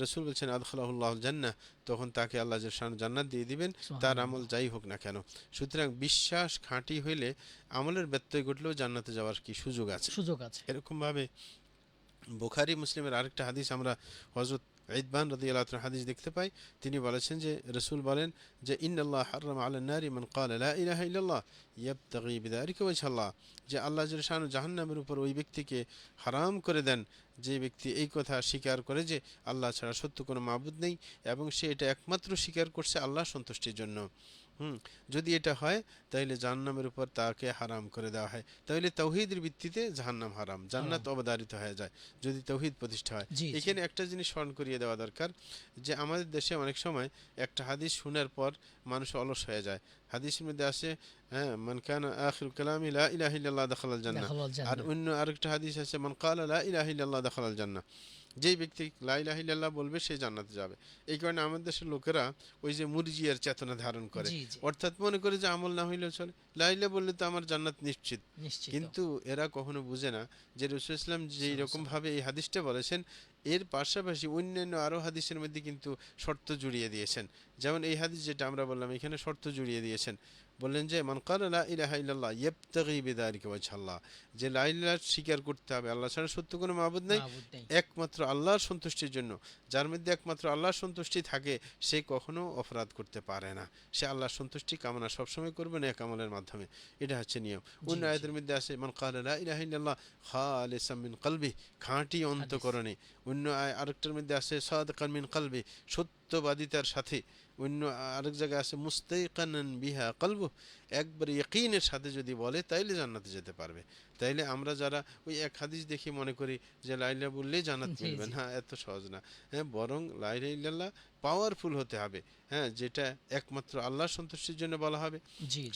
S4: রসুল বলছেন আদখালাহুল্লাহুল জান্নাহ, তখন তাকে আল্লাহ জান্নাত দিয়ে দিবেন, তার আমল যাই হোক না কেন। সুতরাং বিশ্বাস খাঁটি হইলে আমলের ব্যত্যয় ঘটলেও জান্নাতে যাওয়ার কি সুযোগ আছে। এরকমভাবে বুখারী মুসলিমের আরেকটা হাদিস আমরা হযরত ইতবান রাদিয়াল্লাহু আনহু হাদিস দেখতে পাই। তিনি বলেছেন যে রাসূল বলেন যে ইন্নাল্লাহ হাররামা আলান নারি মান ক্বালা লা ইলাহা ইল্লাল্লাহ ইয়াবতাগি বিযালিকা ওয়াজহাল্লাহ, যে আল্লাহ জাহান্নামের উপর ওই ব্যক্তিকে হারাম করে দেন যে ব্যক্তি এই কথা স্বীকার করে যে আল্লাহ ছাড়া সত্য কোনো মাবুদ নেই, এবং সে এটা একমাত্র স্বীকার করছে আল্লাহর সন্তুষ্টির জন্য। যদি এটা হয় তাহলে জাহান্নামের উপর তাকে হারাম করে দেওয়া হয়। তাহলে তাওহীদের ভিত্তিতে জাহান্নাম হারাম, জান্নাত অবধারিত হয়ে যায় যদি তাওহীদ প্রতিষ্ঠা হয়। এখানে একটা জিনিস স্মরণ করিয়ে দেওয়া দরকার যে আমাদের দেশে অনেক সময় একটা হাদিস শোনার পর মানুষ অলস হয়ে যায়। হাদিসের মধ্যে আছে মান কানা আখিরু কালামি লা ইলাহা ইল্লাল্লাহ দাখালাল জান্নাহ, আর অন্য আরেকটা হাদিস আছে মান ক্বালা লা ইলাহা ইল্লাল্লাহ দাখালাল জান্নাহ, যেই ব্যক্তি লা ইলাহা ইল্লাল্লাহ বলবে সে জান্নাতে যাবে। এই কারণে আমাদের দেশের লোকেরা ওই যে মুরজিয়ার চেতনা ধারণ করে, অর্থাৎ মনে করে যে আমল না হইলেও চলে, লা ইলাহা বললে তো আমার জান্নাত নিশ্চিত। কিন্তু এরা কখনো বুঝে না যে রাসূল ইসলাম যেই রকম ভাবে এই হাদিসটা বলেছেন, এর পাশাপাশি অন্যান্য আরও হাদিসের মধ্যে কিন্তু শর্ত জুড়িয়ে দিয়েছেন। যেমন এই হাদিস যেটা আমরা বললাম, এখানে শর্ত জুড়িয়ে দিয়েছেন, বললেন যে মান ক্বালা লা ইলাহা ইল্লাল্লাহ ইয়াবতাগি বিযালিকা ওয়াজহাল্লাহ, যে লা ইলাহা স্বীকার করতে হবে আল্লাহ ছাড়া সত্য কোনো মাবুদ নেই, একমাত্র আল্লাহর সন্তুষ্টির জন্য। যার মধ্যে একমাত্র আল্লাহর সন্তুষ্টি থাকে সে কখনো অপরাধ করতে পারে না, সে আল্লাহর সন্তুষ্টি কামনা সবসময় করবে নেক আমলের মাধ্যমে, এটা হচ্ছে নিয়ম। অন্য আয়াতের মধ্যে আছে মান ক্বালা লা ইলাহা ইল্লাল্লাহ খালিসাম মিন কলবি, খাঁটি অন্তঃকরণে। অন্য আরেকটার মধ্যে আছে সাদিকান মিন কলবি, সত্যবাদিতার সাথে। অন্য আরেক জায়গায় আছে মুস্তাইকানান বিহা কলবু, একবার ইয়াকিনের সাথে যদি বলে তাইলে জান্নাতে যেতে পারবে। তাইলে আমরা যারা ওই এক হাদিস দেখি মনে করি যে লা ইলাহা বললেই জান্নাত মিলবে, না, এত সহজ না। বরং লা ইলাহা ইল্লাল্লাহ পাওয়ারফুল হতে হবে, যেটা একমাত্র আল্লাহর সন্তুষ্টির জন্য বলা হবে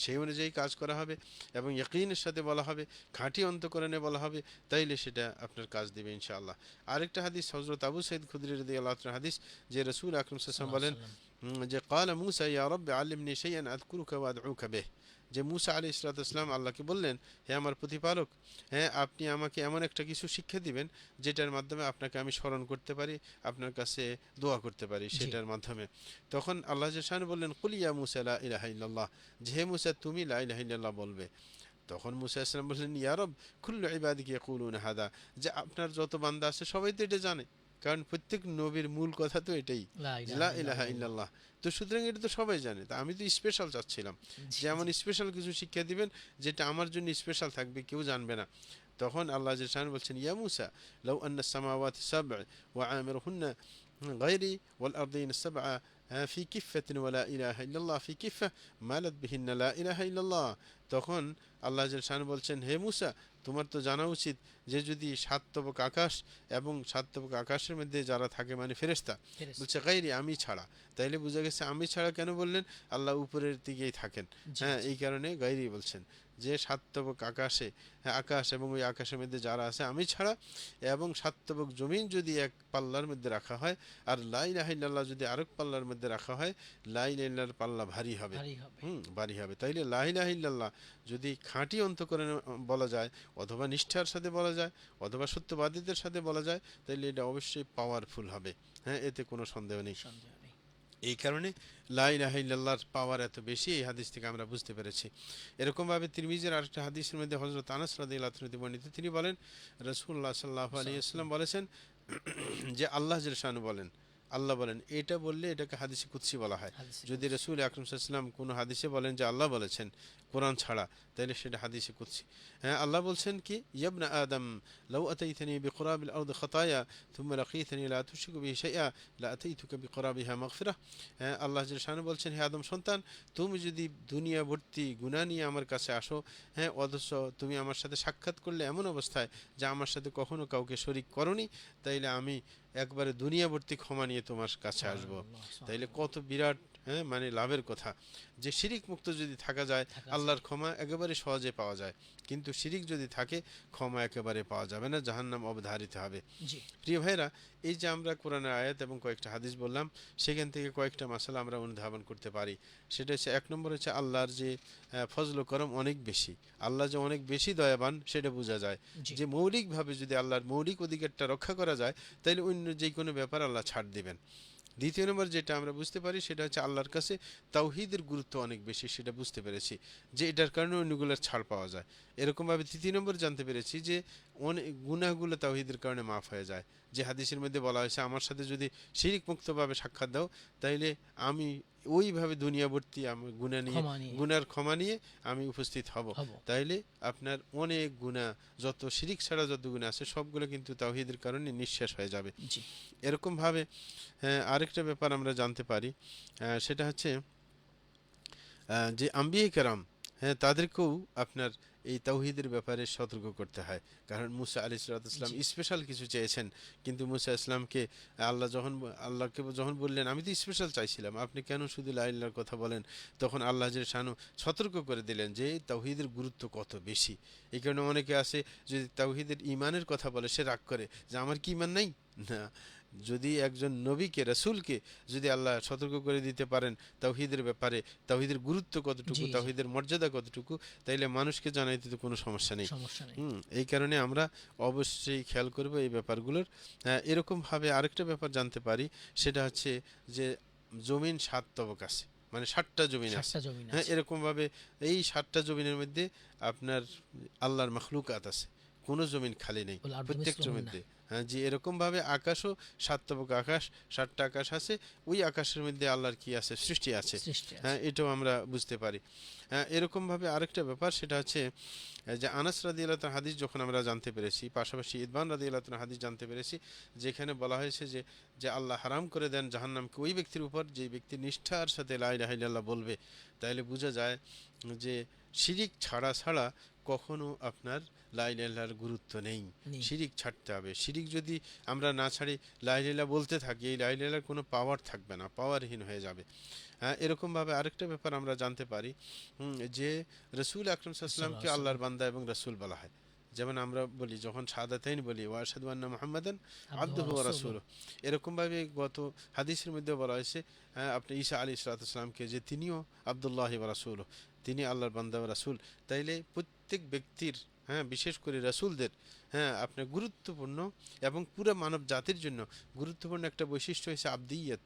S4: সেই অনুযায়ী কাজ করা হবে, এবং ইয়াকিনের সাথে বলা হবে, খাঁটি অন্তঃকরণে বলা হবে, তাইলে সেটা আপনার কাজ দেবে ইনশাআল্লাহ। আরেকটা হাদিস হযরত আবু সাঈদ খুদরি রাদিয়াল্লাহু আনহু হাদিস, যে রাসূল আকরাম সাল্লাল্লাহু আলাইহি ওয়াসাল্লাম বলেন যে ক্বালা মূসা ইয়া রাব্বি আল্লিমনি শাইআন আযকুরুকা ওয়া আদউকা বিহ, যে মূসা আলাইহিস সালাতু ওয়াস সালাম আল্লাহকে বললেন, হে আমার প্রতিপালক, আপনি আমাকে এমন একটা কিছু শিক্ষা দিবেন যেটার মাধ্যমে আপনাকে আমি স্মরণ করতে পারি, আপনার কাছে দোয়া করতে পারি সেটার মাধ্যমে। তখন আল্লাহ জাল্লাহু বললেন কুল ইয়া মূসা লা ইলাহা ইল্লাল্লাহ, যে হে মূসা তুমি লা ইলাহা ইল্লাল্লাহ বলবে। তখন মূসা আলাইহিস সালাম বললেন ইয়া রব কুল্লু ইবাদিকা ইয়াকুলুনা হাদা, যে আপনার যত বান্দা আছে সবাই তো এটা জানে, কারণ প্রত্যেক নবীর মূল কথা তো এটাই লা ইলাহা ইল্লাল্লাহ। তো সুতরাং এটা তো সবাই জানে, তা আমি তো স্পেশাল চাচ্ছিলাম যে এমন স্পেশাল কিছু শিক্ষা দিবেন যেটা আমার জন্য স্পেশাল থাকবে, কেউ জানবে না। তখন আল্লাহ জাল্লাহু বলছেন ইয়া মূসা লাউ আন্না সামাওয়াতি সাব'আ ওয়া আমিরুহুন্না গায়রি ওয়াল আরদিনা সাব'আ ফি কিফাতিন ওয়া লা ইলাহা ইল্লাল্লাহ ফি কিফা মালাত বিহিন্না লা ইলাহা ইল্লাল্লাহ। তখন আল্লাহ জাল্লাহু বলছেন হে মূসা, তোমার তো জানা উচিত যে যদি সাত তবক আকাশ এবং সাত তবক আকাশের মধ্যে যারা থাকে মানে ফেরেশতা, বলছে গায়রি আমি ছাড়া, তাইলে বোঝা গেছে আমি ছাড়া কেন বললেন, আল্লাহ উপরের দিকেই থাকেন, এই কারণে গায়রি বলছেন যে সাত তবক আকাশে, আকাশ এবং ওই আকাশের মধ্যে যারা আছে আমি ছাড়া, এবং সাত তবক জমিন যদি এক পাল্লার মধ্যে রাখা হয় আর লা ইলাহা ইল্লাল্লাহ যদি আরেক পাল্লার মধ্যে রাখা হয়, লা ইলাহা ইল্লাল্লাহর পাল্লা ভারী হবে, ভারী হবে। তাইলে লা ইলাহা ইল্লাল্লাহ যদি খাঁটি অন্তঃকরণে বলা যায়, অথবা নিষ্ঠার সাথে বলা যায়, অথবা সত্যবাদীদের সাথে বলা যায়, তাইলে এটা অবশ্যই পাওয়ারফুল হবে, এতে কোনো সন্দেহ নেই। এই কারণে লা ইলাহা ইল্লাল্লাহর পাওয়ার এত বেশি, এই হাদিস থেকে আমরা বুঝতে পেরেছি। এরকমভাবে তিরমিজির আরেকটা হাদিসের মধ্যে হযরত আনাস রাদিয়াল্লাহু আনহু বর্ণিত, তিনি বলেন রাসূলুল্লাহ সাল্লাল্লাহু আলাইহি ওয়াসাল্লাম বলেছেন যে আল্লাহ জাল্লাহু বলেন, আল্লাহ বলেন, এটা বললে এটাকে হাদিসে কুদসি বলা হয়। যদি রাসূল আকরাম সাল্লাল্লাহু আলাইহি ওয়াসাল্লাম কোনো হাদিসে বলেন যে আল্লাহ বলেছেন কোরআন ছাড়া, তাহলে সেটা হাদিসে কুদসি। আল্লাহ বলছেন কি ইয়াবনা আদম লাউ আতাইতানি বিকুরাবিল আরদি খাতায়া থুম্মা লাকিতানি লা তুশরিকু বিহি শাইআ লা আতাইতুকা বিকুরাবিহা মাগফিরাহ। আল্লাহ জাল্লাহু বলছেন হে আদম সন্তান, তুমি যদি দুনিয়া ভর্তি গুনাহ নিয়ে আমার কাছে আসো, অথচ তুমি আমার সাথে সাক্ষাৎ করলে এমন অবস্থায় যে আমার সাথে কখনো কাউকে শরীক করনি, তাইলে আমি একবারে দুনিয়া ভর্তি ক্ষমা নিয়ে তোমার কাছে আসবো। তাইলে কত বিরাট হ্যাঁ মানে লাভের কথা, যে শিরিক মুক্ত যদি থাকা যায় আল্লাহর ক্ষমা একেবারে সহজে পাওয়া যায়, কিন্তু শিরিক যদি থাকে ক্ষমা একেবারে পাওয়া যাবে না, জাহান্নাম অবধারিত হবে।
S3: জি
S4: প্রিয় ভাইরা, এই যে আমরা কোরআনের আয়াত এবং কয়েকটা হাদিস বললাম, সেখান থেকে কয়েকটা মাসালা আমরা অনুধাবন করতে পারি। সেটা হচ্ছে, এক নম্বর হচ্ছে আল্লাহর যে ফজল ও করম অনেক বেশি, আল্লাহ যে অনেক বেশি দয়াবান সেটা বোঝা যায়।
S3: জি
S4: যে মৌলিকভাবে যদি আল্লাহর মৌলিক অধিকারটা রক্ষা করা যায়, তাহলে অন্য যে কোনো ব্যাপার আল্লাহ ছাড় দিবেন। দ্বিতীয় নম্বর যেটা আমরা বুঝতে পারি সেটা হচ্ছে আল্লাহর কাছে তাওহীদের গুরুত্ব অনেক বেশি, সেটা বুঝতে পেরেছি যে এটার কারণে অন্যগুলোর ছাড় পাওয়া যায়। এরকমভাবে তৃতীয় নম্বর জানতে পেরেছি যে অনেক গুনাহগুলো তাওহীদের কারণে মাফ হয়ে যায়। যে হাদিসের মধ্যে বলা হয়েছে, আমার সাথে যদি শিরিক মুক্তভাবে সাক্ষাৎ দাও, তাইলে আমি ওইভাবে দুনিয়াবর্তী আমি গুনাহ নিয়ে,
S3: ক্ষমা নিয়ে
S4: গুনার ক্ষমা নিয়ে আমি উপস্থিত হব।
S3: হব।
S4: তাইলে আপনার অনেক গুনাহ, যত শিরিক ছাড়া যত গুনাহ আছে সবগুলো কিন্তু তাওহীদের কারণে নিঃশেষ হয়ে যাবে।
S3: জি
S4: এরকমভাবে আরেকটা ব্যাপার আমরা জানতে পারি, সেটা হচ্ছে যে আম্বিয়ে কেরাম, হ্যাঁ তাদেরকেও আপনার এই তাওহীদের ব্যাপারে সতর্ক করতে হয়। কারণ মুসা আলাইহিস সালাম
S3: জি
S4: স্পেশাল কিছু চেয়েছেন, কিন্তু মুসা ইসলামকে আল্লাহকে যখন বললেন আমি তো স্পেশাল চাইছিলাম, আপনি কেন শুধু লা ইলাহার কথা বলেন, তখন আল্লাহ যে শানু সতর্ক করে দিলেন যে তাওহীদের গুরুত্ব কত বেশি। এই কারণে অনেকে আছে যদি তাওহীদের ঈমানের কথা বলে সে রাগ করে যে আমার কি ঈমান নাই, না, যদি একজন নবীকে, রাসূলকে যদি আল্লাহ সতর্ক করে দিতে পারেন তাওহীদের ব্যাপারে, তাওহীদের গুরুত্ব কতটুকু,
S3: জি জি
S4: তাওহীদের মর্যাদা কতটুকু, তাইলে মানুষকে জানাইতে তো কোনো সমস্যা নেই।
S3: সমস্যা নেই।
S4: এই কারণে আমরা অবশ্যই খেয়াল করব এই ব্যাপারগুলোর। এরকমভাবে আরেকটা ব্যাপার জানতে পারি, সেটা হচ্ছে যে জমিন ৭ তবক আছে, মানে ৭টা জমিন আছে।
S3: 7টা জমিন
S4: হ্যাঁ,
S3: আছে
S4: এরকমভাবে এই ৭টা জমিনের মধ্যে আপনার আল্লাহর মাখলুকাত আছে, কোনো জমিন খালি নেই
S3: বলে আর
S4: প্রত্যেকটার
S3: মিসলুহুন্না।
S4: মধ্যে। হ্যাঁ জি, এরকমভাবে আকাশও ৭ তবক আকাশ, ৭টা আকাশ আছে, ওই আকাশের মধ্যে আল্লাহর কি আছে, সৃষ্টি আছে।
S3: সৃষ্টি আছে।
S4: হ্যাঁ, এটাও আমরা বুঝতে পারি। হ্যাঁ, এরকমভাবে আরেকটা ব্যাপার সেটা হচ্ছে যে আনাস রাদিয়াল্লাহু তাআলা হাদিস যখন আমরা জানতে পেরেছি, পাশাপাশি ইদবান রাদিয়াল্লাহু তাআলা হাদিস জানতে পেরেছি, যেখানে বলা হয়েছে যে যে আল্লাহ হারাম করে দেন জাহান্নামকে ওই ব্যক্তির উপর যে ব্যক্তি নিষ্ঠার সাথে লা ইলাহা ইল্লাল্লাহ বলবে, তাইলে বোঝা যায় যে শিরিক ছাড়া কখনো আপনার লা ইলাহা ইল্লাল্লাহর গুরুত্ব নেই।
S3: নেই।
S4: শিরিক ছাড়তে হবে। শিরিক যদি আমরা না ছাড়ি, লা ইলাহা ইল্লাল্লাহ বলতে থাকি, এই লা ইলাহা ইল্লাল্লাহর কোনো পাওয়ার থাকবে না, পাওয়ারহীন হয়ে যাবে। হ্যাঁ, এরকমভাবে আরেকটা ব্যাপার আমরা জানতে পারি, যে রসুল আকরাম সাল্লাল্লাহু আলাইহি ওয়াসাল্লামকে আল্লাহর বান্দা এবং রসুল বলা হয়। যেমন আমরা বলি যখন শাহাদাতাইন বলি, ওয়া আশহাদু আন্না মুহাম্মাদান আবদুহু ওয়া রাসূলুহু, এরকমভাবে গত হাদিসের মধ্যে বলা হয়েছে আপনি ঈসা আলাইহিস সালামকে যে তিনিও আব্দুল্লাহি ওয়া রাসূলুহু, তিনি আল্লাহর বান্দা ও রাসূল। তাইলে প্রত্যেক ব্যক্তির, হ্যাঁ বিশেষ করে রাসূলদের, হ্যাঁ আপনার গুরুত্বপূর্ণ এবং পুরো মানব জাতির জন্য গুরুত্বপূর্ণ একটা বৈশিষ্ট্য হচ্ছে আবদিয়ত,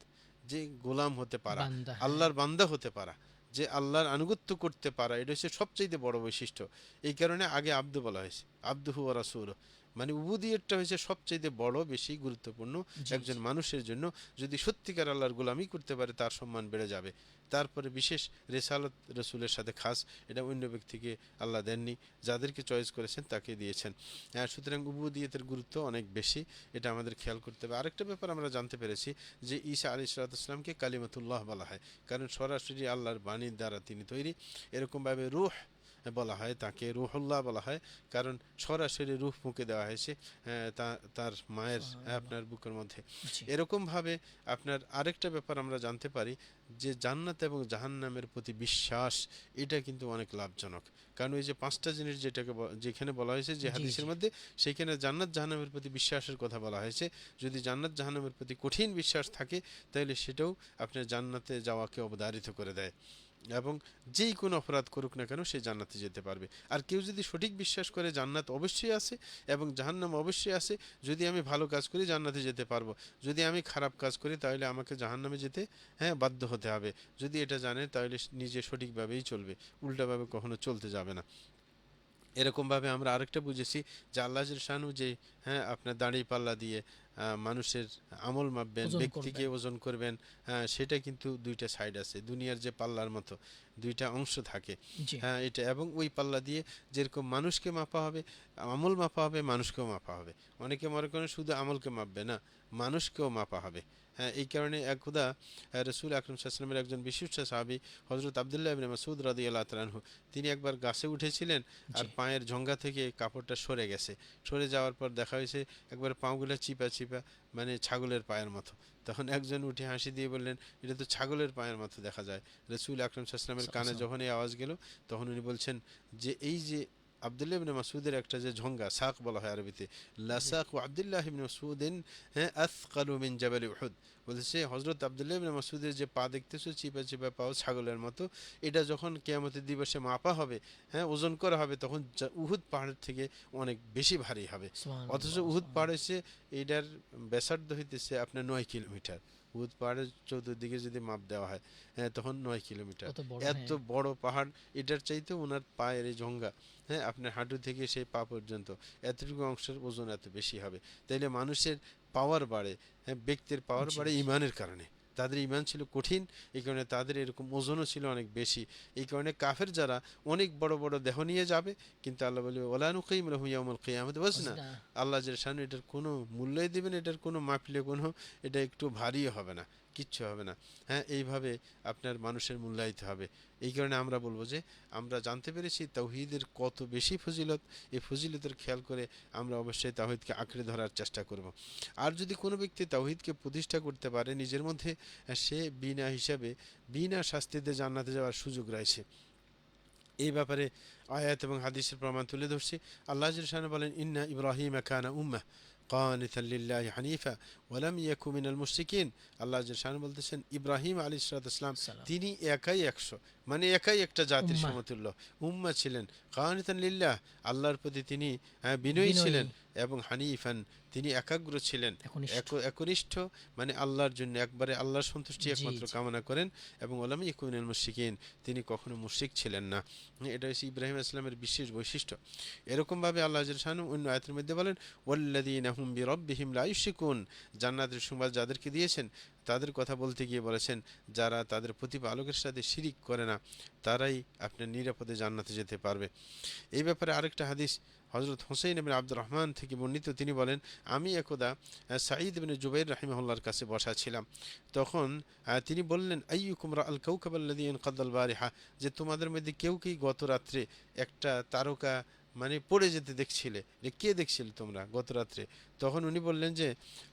S4: যে গোলাম হতে পারা,
S3: বান্দা, হ্যাঁ।
S4: আল্লাহর বান্দা হতে পারা, যে আল্লাহর আনুগত্য করতে পারা, এটা হচ্ছে সবচাইতে বড় বৈশিষ্ট্য। এই কারণে আগে আব্দু বলা হয়েছে, আব্দুহু ওয়া রাসূলুহু, মানে উবুদিয়তটা হচ্ছে সবচাইতে বড়, বেশি গুরুত্বপূর্ণ
S3: জি
S4: একজন
S3: জি
S4: মানুষের জন্য। যদি সত্যিকার আল্লাহর গোলামি করতে পারে, তার সম্মান বেড়ে যাবে। তারপরে বিশেষ রেসালত রসুলের সাথে খাস, এটা অন্য ব্যক্তিকে আল্লাহ দেননি, যাদেরকে চয়েস করেছেন তাকে দিয়েছেন। সুতরাং উবুদিয়তের গুরুত্ব অনেক বেশি, এটা আমাদের খেয়াল করতে হবে। আরেকটা ব্যাপার আমরা জানতে পেরেছি যে ঈসা আলাইহিস সালামকে কালিমাতুল্লাহ বলা হয়, কারণ সরাসরি আল্লাহর বাণীর দ্বারা তিনি তৈরি। এরকমভাবে রূহ বলা হয়, তাকে রুহুল্লাহ বলা হয়, কারণ সরাসরি রূহ মুখে দেওয়া হয়েছে তার মায়ের আপনার বুকের মধ্যে।
S3: জি
S4: এরকমভাবে আপনার আরেকটা ব্যাপার আমরা জানতে পারি যে জান্নাত এবং জাহান্নামের প্রতি বিশ্বাস, এটা কিন্তু অনেক লাভজনক। কারণ ওই যে 5টা জিনিস যেখানে বলা হয়েছে যে
S3: জি
S4: হাদিসের
S3: জি
S4: মধ্যে, সেইখানে জান্নাত জাহান্নামের প্রতি বিশ্বাসের কথা বলা হয়েছে। যদি জান্নাত জাহান্নামের প্রতি কঠিন বিশ্বাস থাকে, তাহলে সেটাও আপনার জান্নাতে যাওয়াকে অবধারিত করে দেয়, এবং যেই কোনো অপরাধ করুক না কেন সে জান্নাতে যেতে পারবে। আর কেউ যদি সঠিক বিশ্বাস করে জান্নাত অবশ্যই আছে এবং জাহান্নাম অবশ্যই আছে, যদি আমি ভালো কাজ করি জান্নাতে যেতে পারবো, যদি আমি খারাপ কাজ করি তাহলে আমাকে জাহান্নামে যেতে বাধ্য হতে হবে। যদি এটা জানে তাহলে নিজে সঠিকভাবেই চলবে, উল্টাভাবে কখনো চলতে যাবে না। এরকমভাবে আমরা আরেকটা বুঝেছি যে আল্লাহ শানু যে আপনার দাড়ি পাল্লা দিয়ে মানুষের আমল মাপবেন,
S3: ওজন
S4: ব্যক্তিকে
S3: করবেন।
S4: ওজন করবেন, সেটা কিন্তু দুইটা সাইড আছে, দুনিয়ার যে পাল্লার মতো দুইটা অংশ থাকে।
S3: জি
S4: হ্যাঁ, এটা এবং ওই পাল্লা দিয়ে যেরকম মানুষকে মাপা হবে, আমল মাপা হবে, মানুষকেও মাপা হবে। অনেকে মনে করেন শুধু আমলকে মাপবে না, মানুষকেও মাপা হবে। হ্যাঁ, এই কারণে একদা রসুল আকরম সাল্লাল্লাহু আলাইহি ওয়াসাল্লামের একজন বিশিষ্ট সাহাবী হযরত আব্দুল্লাহ ইবনে মাসউদ রাদিয়াল্লাহু তাআলা আনহু, তিনি একবার গাছে উঠেছিলেন আর
S3: জি
S4: পায়ের ঝঙ্গা থেকে কাপড়টা সরে গেছে। সরে যাওয়ার পর দেখা হয়েছে একবার পাগুলো চিপা চিপা, মানে ছাগলের পায়ের মতো। তখন একজন উঠে হাসি দিয়ে বললেন, এটা তো ছাগলের পায়ের মতো দেখা যায়। রসুল আকরম সাল্লাল্লাহু আলাইহি ওয়াসাল্লামের কানে যখন এই আওয়াজ গেল, তখন উনি বলছেন যে এই যে আব্দুল্লাহ ইবনে মাসউদের একটা যে ঝঙ্গা, সাক বলা হয় আরবিতে,
S3: জি
S4: লাসাকু আব্দুল্লাহ ইবনে মাসউদিন হ্যাঁ আথকালু মিন জাবাল উহুদ। বলছে হযরত আব্দুল্লাহ ইবনে মাসউদের যে পা দেখতেছো চিপা চিপা পাও ছাগলের মতো, এটা যখন কিয়ামতের দিবসে মাপা হবে, হ্যাঁ ওজন করা হবে, তখন উহুদ পাহাড়ের থেকে অনেক বেশি ভারী হবে। অথচ
S3: সুবহানাল্লাহ
S4: উহুদ পাহাড়
S3: সুবহানাল্লাহ।
S4: হচ্ছে এইটার ব্যাসার্ধ হইতেছে আপনার 9 কিলোমিটার। উহুদ পাহাড়ের চতুর্দিকে যদি মাপ দেওয়া হয়, হ্যাঁ তখন 9 কিলোমিটার।
S3: কত বড়,
S4: এত
S3: হ্যাঁ।
S4: বড় পাহাড়, এটার চাইতে ওনার পায়ের এই জঙ্গা, হ্যাঁ আপনার হাঁটু থেকে সেই পা পর্যন্ত এতটুকু অংশের ওজন এত বেশি হবে। তাইলে মানুষের পাওয়ার বাড়ে, হ্যাঁ ব্যক্তির পাওয়ার
S3: জি
S4: বাড়ে
S3: জি
S4: ইমানের কারণে। তাদের ইমান ছিল কঠিন, এই কারণে তাদের এরকম ওজনও ছিল অনেক বেশি। এই কারণে কাফের যারা অনেক বড় বড় দেহ নিয়ে যাবে, কিন্তু আল্লাহ বলবে ওয়ালা নুকিম লাহু ইয়াউমাল কিয়ামাতি ওয়াজনা।
S3: ওজনা।
S4: আল্লাহ যে সামনে এটার কোনো মূল্যই দিবেন, এটার কোনো মাপলে কোনো, এটা একটু ভারীও হবে না, কিচ্ছু হবে না। হ্যাঁ, এইভাবে আপনার মানুষের মূল্যায়িত হবে। এই কারণে আমরা বলবো যে আমরা জানতে পেরেছি তাওহীদের কত বেশি ফজিলত। এই ফজিলতের খেয়াল করে আমরা অবশ্যই তাওহীদকে আঁকড়ে ধরার চেষ্টা করব। আর যদি কোনো ব্যক্তি তাওহীদকে প্রতিষ্ঠা করতে পারে নিজের মধ্যে, সে বিনা হিসাবে বিনা শাস্তিতে জান্নাতে যাওয়ার সুযোগ রয়েছে। এই ব্যাপারে আয়াত এবং হাদিসের প্রমাণ তুলে ধরছি। আল্লাহ জাল্লা শাআনহু বলেন, ইন্না ইব্রাহিমা কানা উম্মাহ কানিতান লিল্লাহি হানিফা ওয়া লাম ইয়াকু মিনাল মুশরিকিন। আল্লাহ জাল্লা শাআনহু বলতেছেন ইব্রাহিম আলাইহিস সালাম
S3: সালাম।
S4: তিনি একাই 100, মানে একাই একটা জাতির
S3: উম্মাহ।
S4: সমতুল্য উম্মাহ ছিলেন। কানিতান লিল্লাহ, আল্লাহর প্রতি তিনি বিনয়ী
S3: বিনয়ী।
S4: ছিলেন, এবং হানিফান তিনি একাগ্র ছিলেন,
S3: একনিষ্ঠ।
S4: একনিষ্ঠ, মানে আল্লাহর জন্য একবারে আল্লাহর সন্তুষ্টি
S3: জি
S4: একমাত্র
S3: জি
S4: কামনা করেন, এবং ওয়ালাম ইয়াকু মিনাল মুশরিকিন, তিনি কখনো মুশরিক ছিলেন না। এটা হচ্ছে ইব্রাহিম ইসলামের বিশেষ বৈশিষ্ট্য। এরকমভাবে আল্লাহ জাল্লা শাআনহু অন্য আয়াতের মধ্যে বলেন, ওয়াল্লাযীনা হুম বিরাব্বিহিম লা ইউশরিকুন, জান্নাতের সংবাদ যাদেরকে দিয়েছেন তাদের কথা বলতে গিয়ে বলেছেন, যারা তাদের প্রতিপালকের সাথে শিরিক করে না, তারাই আপনার নিরাপদে জান্নাতে যেতে পারবে। এই ব্যাপারে আরেকটা হাদিস হযরত হুসাইন ইবনে আব্দুর রহমান থেকে বর্ণিত, তিনি বলেন, আমি একদা সাঈদ ইবনে জুবাইর রাহিমাহুল্লাহর কাছে বসা ছিলাম। তখন তিনি বললেন, আইয়ুকুম রাআল কাওকাব আল্লাযী ইনকাদাল বারিহা, যে তোমাদের মধ্যে কেউ কি গত রাত্রে একটা তারকা মানে পড়ে যেতে দেখছিলে? যে কে দেখছিলে তোমরা গত রাত্রে? তখন উনি বললেন যে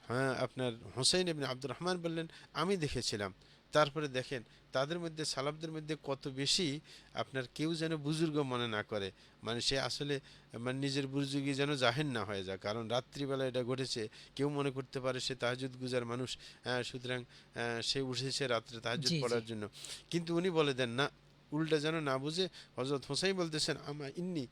S4: হ্যাঁ, আপনার হুসাইন ইবনে আব্দুর রহমান বললেন, আমি দেখেছিলাম। তারপরে দেখেন তাদের মধ্যে সালাফদের মধ্যে কত বেশি আপনার কেউ যেন বুজুর্গ মনে না করে, মানে সে আসলে মানে নিজের বুজুর্গি যেন জাহের না হয়ে যায়, কারণ রাত্রিবেলা এটা ঘটেছে। কেউ মনে করতে পারে সে তাহাজ্জুদ গুজার মানুষ, সুতরাং সে উঠেছে রাত্রে তাহাজ্জুদ
S3: জি জি
S4: পড়ার জন্য। কিন্তু উনি বলে দেন না, উল্টা যেন না বুঝে হযরত হুসাইন বলতেছেন, আমা ইন্নি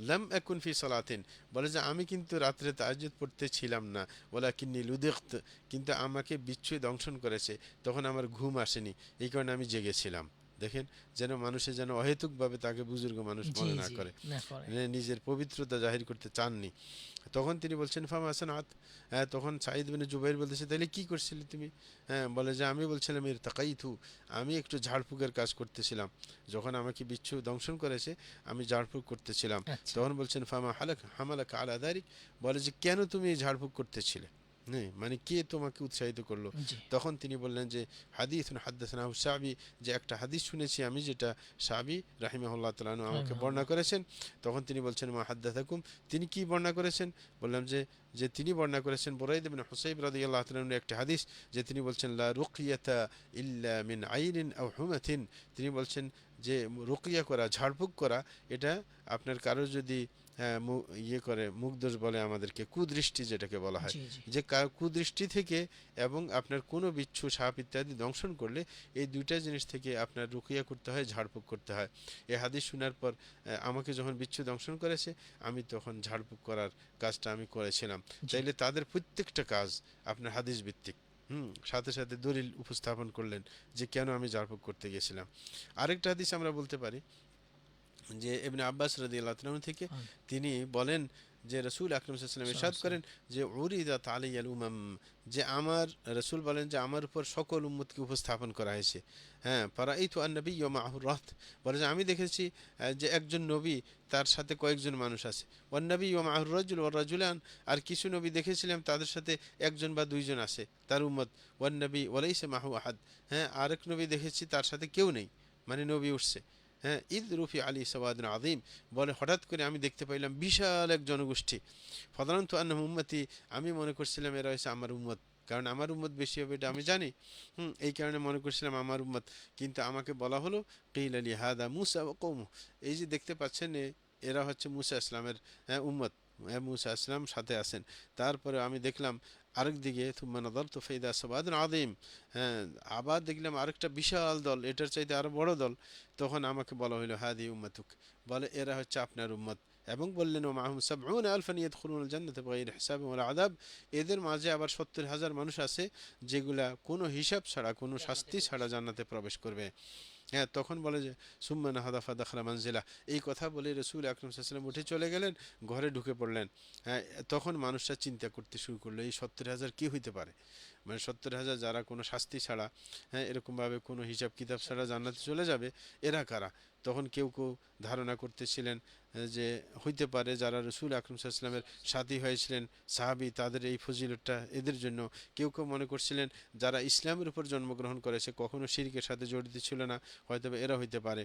S4: লাম আকুন ফি সালাতিন, বলে যে আমি কিন্তু রাত্রে তাহাজ্জুদ পড়তে ছিলাম না, ওয়ালাকিন্নী লুদিগত, কিন্তু আমাকে বিচ্ছু দংশন করেছে, তখন আমার ঘুম আসেনি, এই কারণে আমি জেগেছিলাম। দেখেন, যেন মানুষে যেন অহেতুকভাবে তাকে বুজুর্গ মানুষ
S3: জি
S4: মনে না
S3: জি
S4: করে,
S3: না করে।
S4: নিজের পবিত্রতা জাহির করতে চাননি। তখন তিনি বলছেন, ফামা হাসানাত, তখন সাঈদ বিন জুবাইর বলতেছে, তাহলে কি করছিলে তুমি? বলে যে আমি বলছিলাম ইরতাকাইতু, আমি একটু ঝাড়ফুঁকের কাজ করতেছিলাম, যখন আমাকে বিচ্ছু দংশন করেছে আমি ঝাড়ফুঁক করতেছিলাম।
S3: আচ্ছা।
S4: তখন বলছেন, ফামা হামালাকা আলা যালিক, বলে যে কেন তুমি ঝাড়ফুঁক করতেছিলে, হ্যাঁ মানে কে তোমাকে উৎসাহিত করলো?
S3: জি
S4: তখন তিনি বললেন যে হাদিসুন হাদাসানাহু শাবি, যে একটা হাদিস শুনেছি আমি, যেটা শাবি রাহিমাহুল্লাহ তাআলা আমাকে বর্ণনা
S3: রাহিমাহুল্লাহ।
S4: করেছেন। তখন তিনি বলছেন, মা হাদাসাকুম, তিনি কি বর্ণনা করেছেন? বললাম যে যে তিনি বর্ণনা করেছেন বুরাইদ ইবনে হুসাইব রাদিয়াল্লাহু তাআলা আনহু একটা হাদিস, যে তিনি বলছেন, লা রুকিয়াতা ইল্লা মিন আইনিন আও হুমাতিন, তিনি বলছেন যে রুকিয়া করা, ঝাড়ফুঁক করা, এটা আপনার কারো যদি ইয়ে করে, মুখদোষ বলে আমাদেরকে, কুদৃষ্টি যেটাকে বলা হয়,
S3: জি জি
S4: যে কুদৃষ্টি থেকে এবং আপনার কোনো বিচ্ছু সাপ ইত্যাদি দংশন করলে এই দুইটা জিনিস থেকে আপনার রুকিয়া করতে হয়, ঝাড়ফুঁক করতে হয়। এই হাদিস শোনার পর আমাকে যখন বিচ্ছু দংশন করেছে, আমি তখন ঝাড়ফুঁক করার কাজটা আমি করেছিলাম।
S3: জি
S4: তাইলে তাদের প্রত্যেকটা কাজ আপনার হাদিস ভিত্তিক। সাথে সাথে দলিল উপস্থাপন করলেন যে কেন আমি ঝাড়ফুঁক করতে গেছিলাম। আরেকটা হাদিস আমরা বলতে পারি যে ইবনে আব্বাস রাদিয়াল্লাহু তাআলা থেকে
S3: হ্যাঁ,
S4: তিনি বলেন যে রসুল আকরাম সাল্লাল্লাহু আলাইহি ওয়াসাল্লাম ইরশাদ করেন যে উরিদাত আলাইয়াল উমাম, যে আমার রসুল বলেন যে আমার উপর সকল উম্মতকে উপস্থাপন করা হয়েছে। হ্যাঁ, ফারাইতু আন-নবী ওয়া মাআহু রাহত, বলে যে আমি দেখেছি যে একজন নবী তার সাথে কয়েকজন মানুষ আছে। ওয়ান নবী ওয়া মাআহু রাজুল ওয়া রাজুলান, আর কিছু নবী দেখেছিলাম তাদের সাথে একজন বা দুইজন আছে তার উম্মত। ওয়ান নবী ওয়া লাইসা মাআহু আহাদ, হ্যাঁ আরেক নবী দেখেছি তার সাথে কেউ নেই, মানে নবী উঠছে। হ্যাঁ, ঈদ রুফি আলী সওয়াদুন আযীম, বলে হঠাৎ করে আমি দেখতে পাইলাম বিশাল এক জনগোষ্ঠী। ফাদারান্তু আন্নাহুম উম্মতি, আমি মনে করছিলাম এরা হচ্ছে আমার উম্মত, কারণ আমার উম্মত বেশি হবে এটা আমি জানি। এই কারণে মনে করছিলাম আমার উম্মত। কিন্তু আমাকে বলা হলো কিল আলী হাদা মুসা ওয়া কওমু, এই যে দেখতে পাচ্ছেন এরা হচ্ছে মুসা ইসলামের উম্মত, মুসা ইসলাম সাথে আছেন। তারপরে আমি দেখলাম আরেক দিকে থুম্মা নাযারতু ফাইদা সাওয়াদুন আযীম, হ্যাঁ আবার দেখলাম আরেকটা বিশাল দল, এটার চাইতে আরো বড় দল। তখন আমাকে বলা হইলো হাদি উম্মাতুক, বলে এরা হচ্ছে আপনার উম্মত। এবং বললেন ও মাহুম সাবউনা আলফান ইয়াদখুলুনাল জান্নাতা বিগাইরি হিসাবিন ওয়ালা আযাব, এদের মাঝে আবার ৭০,০০০ মানুষ আছে যেগুলা কোনো হিসাব ছাড়া, কোনো শাস্তি ছাড়া জান্নাতে প্রবেশ করবে। হ্যাঁ, তখন বলে যে সুম্মা নাহাদা ফাদাখলা মানজিলা, এই কথা বলে রসুল আকরাম সাল্লাল্লাহু আলাইহি ওয়াসাল্লাম উঠে চলে গেলেন, ঘরে ঢুকে পড়লেন। হ্যাঁ, তখন মানুষরা চিন্তা করতে শুরু করলো এই ৭০,০০০ কি হইতে পারে, মানে ৭০,০০০ যারা কোনো শাস্তি ছাড়া, হ্যাঁ এরকমভাবে কোনো হিসাব কিতাব ছাড়া জান্নাতে চলে যাবে, এরা কারা? তখন কেউ কেউ ধারণা করতেছিলেন যে হইতে পারে যারা রসুল আকরাম সাল্লাল্লাহু আলাইহি ওয়াসাল্লামের সাথী হয়েছিলেন সাহাবী, তাদের এই ফজিলতটা এদের জন্য। কেউ কেউ মনে করছিলেন যারা ইসলামের উপর জন্মগ্রহণ করেছে, কখনো শিরকের সাথে জড়িত ছিল না, হয়তো এরা হইতে পারে,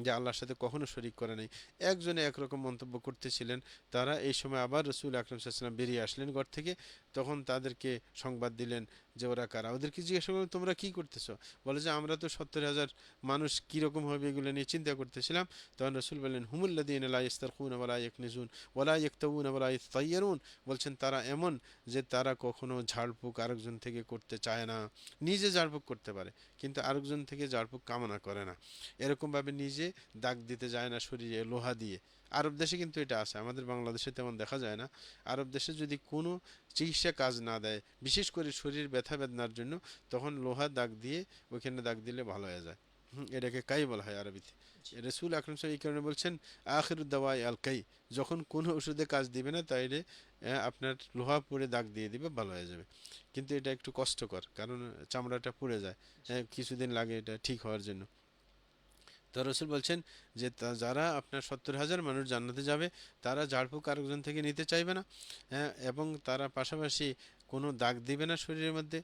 S4: যে আল্লাহর সাথে কখনো শরিক করে নাই। একজনে একরকম মন্তব্য করতেছিলেন। তারা এই সময় আবার রসুল আকরাম সাল্লাল্লাহু আলাইহি ওয়াসাল্লাম বেরিয়ে আসলেন ঘর থেকে। তখন তাদেরকে সংবাদ দিলেন যে ওরা কারা। ওদেরকে জিজ্ঞাসা করলেন তোমরা কি করতেছো? বলে যে আমরা তো ৭০,০০০ মানুষ কীরকম হবে এগুলো নিয়ে চিন্তা করতেছিলাম। তখন রসুল বললেন হুমুল্লাযীনা লা ইস্তারকুনা ওয়া লা ইয়াকনিজুন ওয়া লা ইয়াক্তাউনা ওয়া লা ইয়াতাতায়্যারুন, বলছেন তারা এমন যে তারা কখনো ঝাড়ফুঁক আরেকজন থেকে করতে চায় না, নিজে ঝাড়ফুঁক করতে পারে কিন্তু আরেকজন থেকে ঝাড়ফুঁক কামনা করে না, এরকমভাবে নিজে দাগ দিতে যায় না শরীরে লোহা দিয়ে। আরব দেশে কিন্তু এটা আছে, আমাদের বাংলাদেশে তেমন দেখা যায় না। আরব দেশে যদি কোনো চিকিৎসা কাজ না দেয়, বিশেষ করে শরীর ব্যথা বেদনার জন্য, তখন লোহা দাগ দিয়ে ওইখানে দাগ দিলে ভালো হয়ে যায়। এটাকে কাই বলা হয় আরবিতে। রসুল আকরাম সাল্লাল্লাহু আলাইহি ওয়াসাল্লাম এই কারণে বলছেন আখিরুদ দাওয়াই আল কাই, যখন কোনো ওষুধে কাজ দিবে না তাইলে আপনার লোহা পুড়ে দাগ দিয়ে দিবে, ভালো হয়ে যাবে। কিন্তু এটা একটু কষ্টকর, কারণ চামড়াটা পুড়ে যায়, কিছুদিন লাগে এটা ঠিক হওয়ার জন্য। তো রসুল বলছেন যে যারা আপনার ৭০,০০০ মানুষ জান্নাতে যাবে, তারা ঝাড়ফুঁক আরেকজন থেকে নিতে চাইবে না, এবং তারা পাশাপাশি কোনো দাগ দিবে না শরীরের মধ্যে,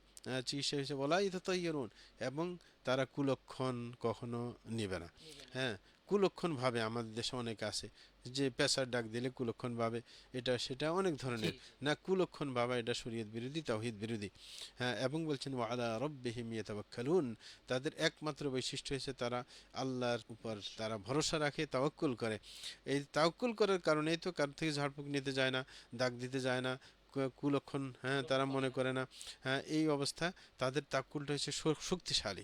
S4: চিকিৎসা হিসেবে বলা ইয়াতাতায়্যারুন, এবং তারা কুলক্ষণ কখনো নেবে না। হ্যাঁ, কুলক্ষণ ভাবে আমাদের দেশে অনেক আছে যে পেশার ডাক দিলে কুলক্ষণ ভাবে, এটা সেটা অনেক ধরনের না, কুলক্ষণ ভাবা এটা শরীয়ত বিরোধী, তাওহীদ বিরোধী। হ্যাঁ, এবং বলছেন ওয়া আলা রাব্বিহিম ইয়াতাওয়াক্কালুন, তাদের একমাত্র বৈশিষ্ট্য হচ্ছে তারা আল্লাহর উপর তারা ভরসা রাখে, তাওয়াক্কুল করে। এই তাওয়াক্কুল করার কারণেই তো কারোর থেকে ঝাড়ফুঁক নিতে যায় না, দাগ দিতে যায় না, কুলক্ষণ হ্যাঁ তারা মনে করে না। হ্যাঁ, এই অবস্থা, তাদের তাওয়াক্কুলটা হচ্ছে শক্তিশালী,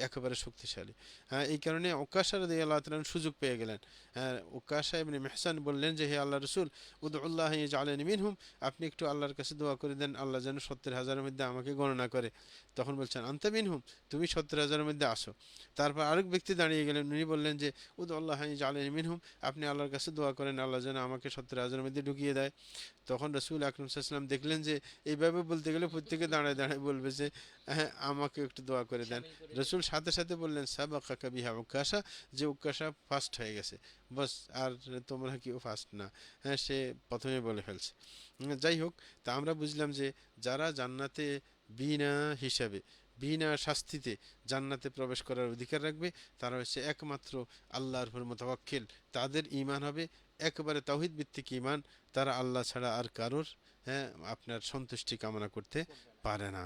S4: একেবারে শক্তিশালী। হ্যাঁ, এই কারণে ওকাশা রাদিয়াল্লাহু তাআলা সুযোগ পেয়ে গেলেন। হ্যাঁ, ওকাশা ইবনে মেহসান বললেন যে হে আল্লাহ রসুল উদউল্লাহ ইয়াজআলানি মিনহুম, আপনি একটু আল্লাহর কাছে দোয়া করে দেন আল্লাহ যেন ৭০,০০০-এর মধ্যে আমাকে গণনা করে। তখন বলছেন আনতা মিনহুম, তুমি ৭০,০০০-এর মধ্যে আসো। তারপর আরেক ব্যক্তি দাঁড়িয়ে গেলেন, উনি বললেন যে উদউল্লাহ ইয়াজআলানি মিনহুম, আপনি আল্লাহর কাছে দোয়া করেন আল্লাহ যেন আমাকে ৭০,০০০-এর মধ্যে ঢুকিয়ে দেয়। তখন রসুল আকরাম সাল্লাল্লাহু আলাইহি ওয়াসাল্লাম দেখলেন যে এইভাবে বলতে গেলে প্রত্যেকে দাঁড়ায় দাঁড়ায় বলবে যে হ্যাঁ আমাকে একটু দোয়া করে দেন। রসুল সাথে সাথে বললেন সাবাকাকা বিহা উকাশা, যে উকাশা ফার্স্ট হয়ে গেছে, বাস আর তোমরা কেউ ফার্স্ট না। হ্যাঁ, সে প্রথমে বলে ফেলছে। যাই হোক, তা আমরা বুঝলাম যে যারা জান্নাতে বিনা হিসাবে, বিনা শাস্তিতে জান্নাতে প্রবেশ করার অধিকার রাখবে, তারা হচ্ছে একমাত্র আল্লাহর উপর মুতাওয়াক্কিল। তাদের ঈমান হবে একেবারে তাওহীদ ভিত্তিক ঈমান, তারা আল্লাহ ছাড়া আর কারোর আপনার সন্তুষ্টি কামনা করতে পারে না।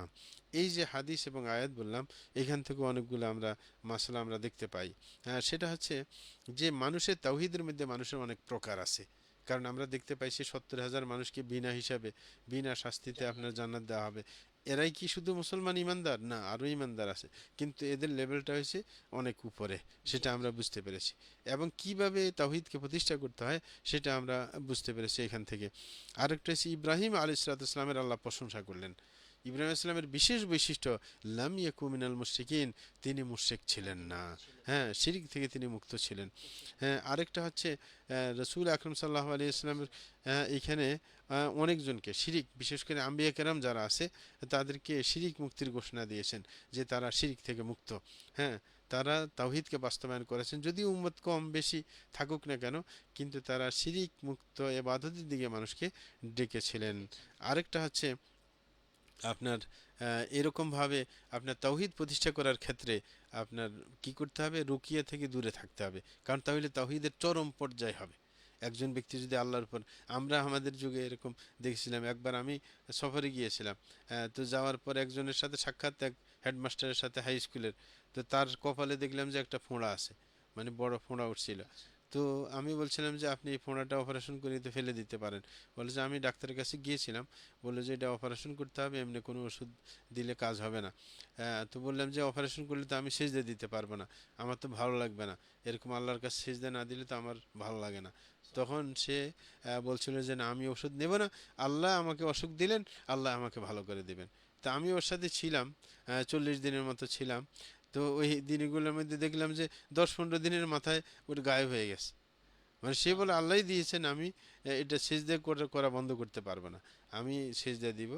S4: এই যে হাদিস এবং আয়াত বললাম, এখান থেকে অনেকগুলো আমরা মাসলা আমরা দেখতে পাই। সেটা হচ্ছে যে মানুষের তাওহীদের মধ্যে মানুষের অনেক প্রকার আছে। কারণ আমরা দেখতে পাইছি ৭০,০০০ মানুষকে বিনা হিসাবে, বিনা শাস্তিতে আপনার জান্নাত দেওয়া হবে। এরাই কি শুধু মুসলমান ইমানদার? না, আরও ইমানদার আছে, কিন্তু এদের লেভেলটা হয়েছে অনেক উপরে, সেটা আমরা বুঝতে পেরেছি। এবং কিভাবে তাওহীদকে প্রতিষ্ঠা করতে হয় সেটা আমরা বুঝতে পেরেছি এখান থেকে। আরেকটা হচ্ছে ইব্রাহিম আলাইহিস সালামের আল্লাহ প্রশংসা করলেন। ইব্রাহিম ইসলামের বিশেষ বৈশিষ্ট্য লাম ইয়াকু মিনাল মুশরিকিন, তিনি মুশরিক ছিলেন না, হ্যাঁ শিরিক থেকে তিনি মুক্ত ছিলেন। হ্যাঁ, আরেকটা হচ্ছে রসুল আকরম সাল্লাল্লাহু আলাইহি ইসলামের এখানে অনেকজনকে শিরিক, বিশেষ করে আম্বিয়া কেরাম যারা আছে তাদেরকে শিরিক মুক্তির ঘোষণা দিয়েছেন, যে তারা শিরিক থেকে মুক্ত। হ্যাঁ, তারা তাওহীদকে বাস্তবায়ন করেছেন, যদিও উম্মত কম বেশি থাকুক না কেন, কিন্তু তারা শিরিক মুক্ত ইবাদতের দিকে মানুষকে ডেকেছিলেন। আরেকটা হচ্ছে আপনার এরকমভাবে আপনার তাওহীদ প্রতিষ্ঠা করার ক্ষেত্রে আপনার কি করতে হবে, রুকিয়া থেকে দূরে থাকতে হবে, কারণ তাহলে তাওহীদের চরম পর্যায় হবে। একজন ব্যক্তি যদি আল্লাহর উপর, আমরা আমাদের যুগে এরকম দেখেছিলাম, একবার আমি সফরে গিয়েছিলাম, তো যাওয়ার পর একজনের সাথে সাক্ষাৎ, এক হেডমাস্টারের সাথে হাই স্কুলের, তো তার কপালে দেখলাম যে একটা ফোঁড়া আছে, মানে বড় ফোঁড়া উঠছিল। তো আমি বলছিলাম যে আপনি এই ফোঁড়াটা অপারেশন করে তো ফেলে দিতে পারেন। বলে যে আমি ডাক্তারের কাছে গিয়েছিলাম, বললো যে এটা অপারেশন করতে হবে, এমনি কোনো ওষুধ দিলে কাজ হবে না। তো বললাম যে অপারেশন করলে তো আমি সেজদা দিতে পারবো না, আমার তো ভালো লাগবে না, এরকম আল্লাহর কাছে সেজদা না দিলে তো আমার ভালো লাগে না। তখন সে বলছিল যে না, আমি ওষুধ নেব না, আল্লাহ আমাকে অসুখ দিলেন, আল্লাহ আমাকে ভালো করে দিবেন। তা আমি ওর সাথে ছিলাম, 40 দিনের মতো ছিলাম। তো ওই দিনগুলোর মধ্যে দেখলাম যে 10-15 দিনের মাথায় ওর গায়েব হয়ে গেছে। মানে সে বলে আল্লাহই দিয়েছেন, আমি এটা সেজদা করা বন্ধ করতে পারবো না, আমি সেজদা দিব,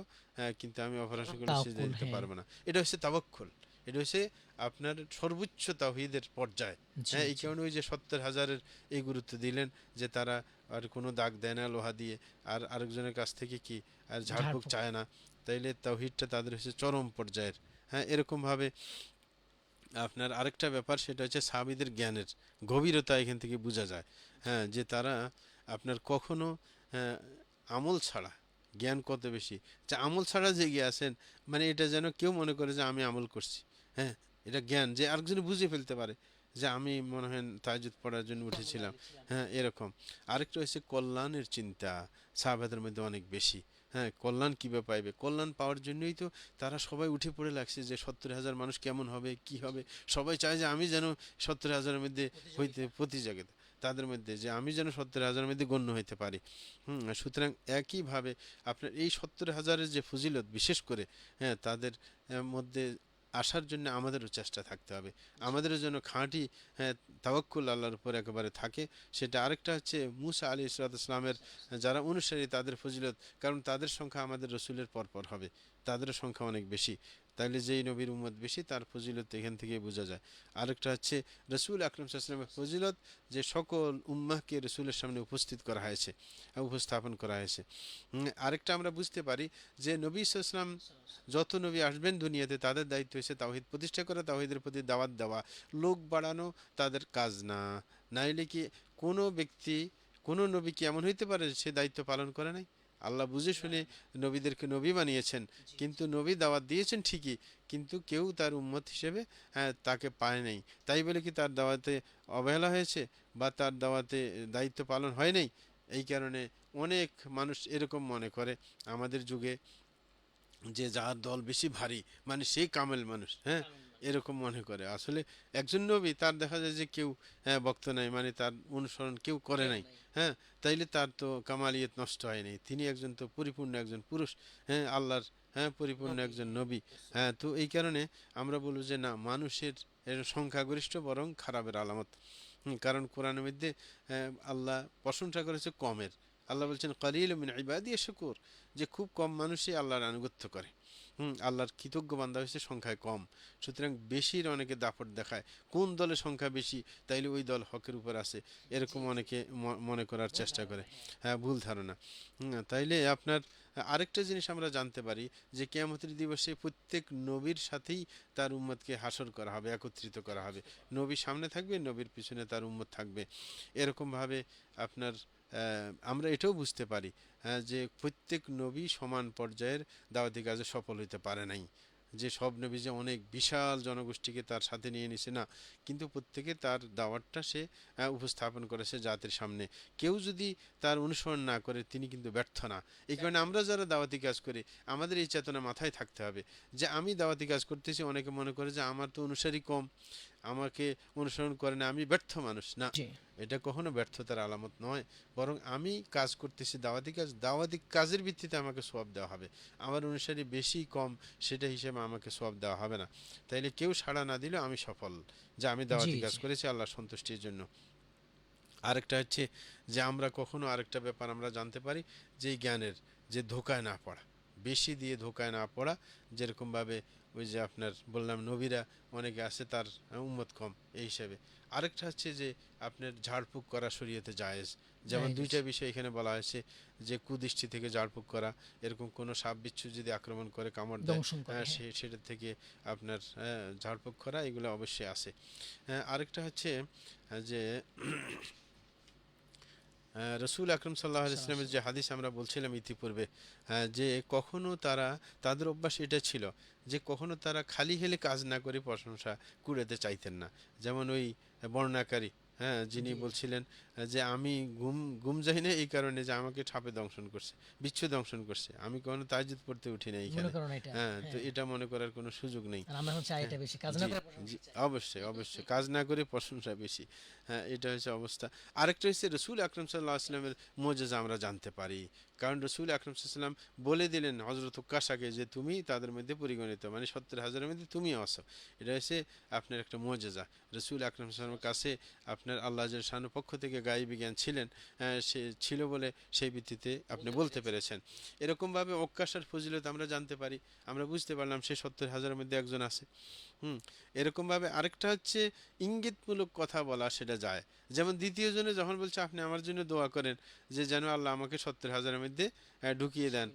S4: কিন্তু আমি অপারেশন করলে সেজদা
S3: তাওয়াক্কুল,
S4: দিতে
S3: হ্যাঁ।
S4: পারবো না। এটা হচ্ছে তাওয়াক্কুল, এটা হচ্ছে আপনার সর্বোচ্চ তাওহীদের পর্যায়।
S3: জি,
S4: হ্যাঁ, এই
S3: জি।
S4: কারণে ওই যে 70,000-এর এই গুরুত্ব দিলেন, যে তারা আর কোনো দাগ দেয় না লোহা দিয়ে, আর আরেকজনের কাছ থেকে কি আর ঝাড়ফুঁক
S3: ঝাড়ফুঁক।
S4: চায় না, তাইলে তাওহীদটা তাদের হচ্ছে চরম পর্যায়ের। হ্যাঁ, এরকমভাবে আপনার আরেকটা ব্যাপার, সেটা হচ্ছে সাহাবীদের জ্ঞানের গভীরতা এখান থেকে বোঝা যায়। হ্যাঁ, যে তারা আপনার কখনো হ্যাঁ, আমল ছাড়া, জ্ঞান কত বেশি, যে আমল ছাড়া জেগে আছেন, মানে এটা যেন কেউ মনে করে যে আমি আমল করছি। হ্যাঁ, এটা জ্ঞান, যে আরেকজনে বুঝে ফেলতে পারে যে আমি মনে হয় তাহাজ্জুদ পড়ার জন্য উঠেছিলাম। হ্যাঁ, এরকম। আরেকটা হচ্ছে কল্যাণের চিন্তা সাহাবাদের মধ্যে অনেক বেশি। হ্যাঁ, কল্যাণ কীভাবে পাইবে, কল্যাণ পাওয়ার জন্যই তো তারা সবাই উঠে পড়ে লাগছে, যে 70,000 মানুষ কেমন হবে, কি হবে, সবাই চায় যে আমি যেন 70,000-এর মধ্যে হইতে, প্রতিযোগিতা তাদের মধ্যে, যে আমি যেন 70,000-এর মধ্যে গণ্য হইতে পারি। সুতরাং একইভাবে আপনার এই 70,000-এর যে ফজিলত, বিশেষ করে হ্যাঁ তাদের মধ্যে আসার জন্য আমাদেরও চেষ্টা থাকতে হবে, আমাদেরও যেন খাঁটি হ্যাঁ তাওয়াক্কুল আল্লাহর উপর একেবারে থাকে। সেটা আরেকটা হচ্ছে মুসা আলাইহিস সালামের যারা অনুসারী, তাদের ফজিলত, কারণ তাদের সংখ্যা আমাদের রসুলের পরপর হবে, তাদেরও সংখ্যা অনেক বেশি, তাইলে যেই নবীর উম্মত বেশি তার ফজিলত এখান থেকে বোঝা যায়। আরেকটা হচ্ছে রসুল আকরম সাল্লাল্লাহু আলাইহি ওয়াসাল্লামের ফজিলত, যে সকল উম্মাহকে রসুলের সামনে উপস্থিত করা হয়েছে, উপস্থাপন করা হয়েছে। আরেকটা আমরা বুঝতে পারি যে নবী সাল্লাল্লাহু আলাইহি ওয়াসাল্লাম, যত নবী আসবেন দুনিয়াতে, তাদের দায়িত্ব হচ্ছে তাওহীদ প্রতিষ্ঠা করা, তাওহীদের প্রতি দাওয়াত দেওয়া, লোক বাড়ানো তাদের কাজ না। নাইলে কি কোনো ব্যক্তি, কোনো নবী কি এমন হইতে পারে সে দায়িত্ব পালন করে নাই? আল্লাহ বুঝে শুনে নবীদেরকে নবী বানিয়েছেন, কিন্তু নবী দাওয়াত দিয়েছেন ঠিকই, কিন্তু কেউ তার উম্মত হিসেবে তাকে পায় নাই। তাই বলে কি তার দাওয়াতে অবহেলা হয়েছে, বা তার দাওয়াতে দায়িত্ব পালন হয় নাই? এই কারণে অনেক মানুষ এরকম মনে করে আমাদের যুগে, যে যার দল বেশি ভারী মানে সেই কামেল মানুষ। হ্যাঁ, এরকম মনে করে। আসলে একজন নবী, তার দেখা যায় যে কেউ ভক্ত নাই, মানে তার অনুসরণ কেউ করে নাই। হ্যাঁ, তাইলে তার তো কামালিয়ত নষ্ট হয় নাই, তিনি একজন তো পরিপূর্ণ একজন পুরুষ, হ্যাঁ আল্লাহর, হ্যাঁ পরিপূর্ণ একজন নবী। হ্যাঁ, তো এই কারণে আমরা বলবো যে না, মানুষের এর সংখ্যাগরিষ্ঠ বরং খারাপের আলামত। কারণ কোরআনের মধ্যে আল্লাহ প্রশংসা করেছে কমের। আল্লাহ বলছেন কালিলুম মিন ইবাদিয়াশ শাকুর, যে খুব কম মানুষই আল্লাহর আনুগত্য করে। আল্লাহর কৃতজ্ঞ বান্দা হচ্ছে সংখ্যায় কম। সুতরাং বেশির অনেকে দাপট দেখায়, কোন দলের সংখ্যা বেশি তাইলে ওই দল হকের উপর আছে, এরকম অনেকে মনে করার চেষ্টা করে। হ্যাঁ, ভুল ধারণা। তাইলে আপনার আরেকটা জিনিস আমরা জানতে পারি, যে কিয়ামতের দিবসে প্রত্যেক নবীর সাথেই তার উম্মতকে হাসর করা হবে, একত্রিত করা হবে। নবী সামনে থাকবে, নবীর পিছনে তার উম্মত থাকবে। এরকমভাবে আপনার আমরা এটাও বুঝতে পারি যে প্রত্যেক নবী সমান পর্যায়ের দাওয়াতি কাজে সফল হইতে পারে নাই, যে সব নবী যে অনেক বিশাল জনগোষ্ঠীকে তার সাথে নিয়ে নিছে না, কিন্তু প্রত্যেকে তার দাওয়াতটা সে উপস্থাপন করেছে জাতির সামনে। কেউ যদি তার অনুসরণ না করে তিনি কিন্তু ব্যর্থ না। এই কারণে আমরা যারা দাওয়াতি কাজ করি, আমাদের এই চেতনা মাথায় থাকতে হবে, যে আমি দাওয়াতি কাজ করতেছি, অনেকে মনে করে যে আমার তো অনুসারী কম, আমাকে অনুসরণ করে না, আমি ব্যর্থ মানুষ না।
S3: জি
S4: এটা কখনো ব্যর্থতার আলামত নয়, বরং আমি কাজ করতেছি দাওয়াতি কাজের ভিত্তিতে আমাকে সওয়াব দেওয়া হবে। আমার অনুসারী বেশি কম সেটা হিসেবে আমাকে সওয়াব দেওয়া হবে না। তাইলে কেউ সাড়া না দিলেও আমি সফল, যে আমি দাওয়াতি কাজ
S3: জি
S4: করেছি আল্লাহর সন্তুষ্টির জন্য। আরেকটা হচ্ছে যে আমরা কখনো আরেকটা ব্যাপার আমরা জানতে পারি, যে এই জ্ঞানের যে ধোকায় না পড়া, বেশি দিয়ে ধোকায় না পড়া। যেরকমভাবে ওই যে আপনার বললাম নবীরা অনেকে আছে তার উম্মত কম এই হিসাবে। আরেকটা হচ্ছে যে আপনার ঝাড়ফুঁক করা শরীয়তে জায়েজ। যেমন
S3: জায়েজ
S4: দুইটা
S3: আছে।
S4: বিষয় এখানে বলা হয়েছে, যে কুদৃষ্টি থেকে ঝাড়ফুঁক করা, এরকম কোনো সাপ বিচ্ছু যদি আক্রমণ করে কামড় দেয়,
S3: দংশন করে, হ্যাঁ।
S4: সেটা থেকে আপনার ঝাড়ফুঁক করা, এগুলো অবশ্যই আছে। আরেকটা হচ্ছে যে রসুল আকরম সাল্লাহ ইসলামের যে হাদিস আমরা বলছিলাম ইতিপূর্বে, যে কখনো তারা, তাদের অভ্যাস এটা ছিল যে কখনো তারা খালি হেলে কাজ না করে প্রশংসা কুড়াতে চাইতেন না। যেমন ওই বর্ণাকারী, যিনি
S3: জি
S4: বলছিলেন যে আমি ঘুম যাই না এই কারণে যে আমাকে সাপে দংশন করছে, বিচ্ছু দংশন করছে, আমি কখনো তাহাজ্জুদ পড়তে উঠি না
S3: মনে
S4: এইখানে।
S3: করেন এটা,
S4: তো
S3: হ্যাঁ।
S4: এটা মনে করার কোনো সুযোগ নেই।
S3: আর আমরা হচ্ছে আইটা বেশি কাজ না
S4: জি
S3: করে
S4: জি,
S3: প্রশংসা চাই।
S4: অবশ্যই অবশ্যই কাজ না করে প্রশংসা বেশি। এটা হচ্ছে অবস্থা। আরেকটা হচ্ছে রসুল আকরম সাল্লাহ আসলামের মোজেজা আমরা জানতে পারি, কারণ রসুল আকরম সাল্লাম বলে দিলেন হজরত উক্কাশাকে যে তুমি তাদের মধ্যে পরিগণিত, মানে 70,000-এর মধ্যে তুমিও আছো। এটা হচ্ছে আপনার একটা মোজেজা। রসুল আকরম সাল্লামের কাছে আপনার আল্লাহ শানের পক্ষ থেকে গায়েবী জ্ঞান ছিলেন, সে ছিল বলে সেই ভিত্তিতে আপনি বলতে পেরেছেন। এরকমভাবে উক্কাশার ফজিলত আমরা জানতে পারি, আমরা বুঝতে পারলাম সে 70,000-এর মধ্যে একজন আছে। এরকমভাবে আরেকটা হচ্ছে ইঙ্গিতমূলক কথা বলা, সেটা যায়। যেমন দ্বিতীয় জনে যখন বলছে আপনি আমার জন্য দোয়া করেন যে যেন আল্লাহ আমাকে 70,000-এর মধ্যে ঢুকিয়ে দেন,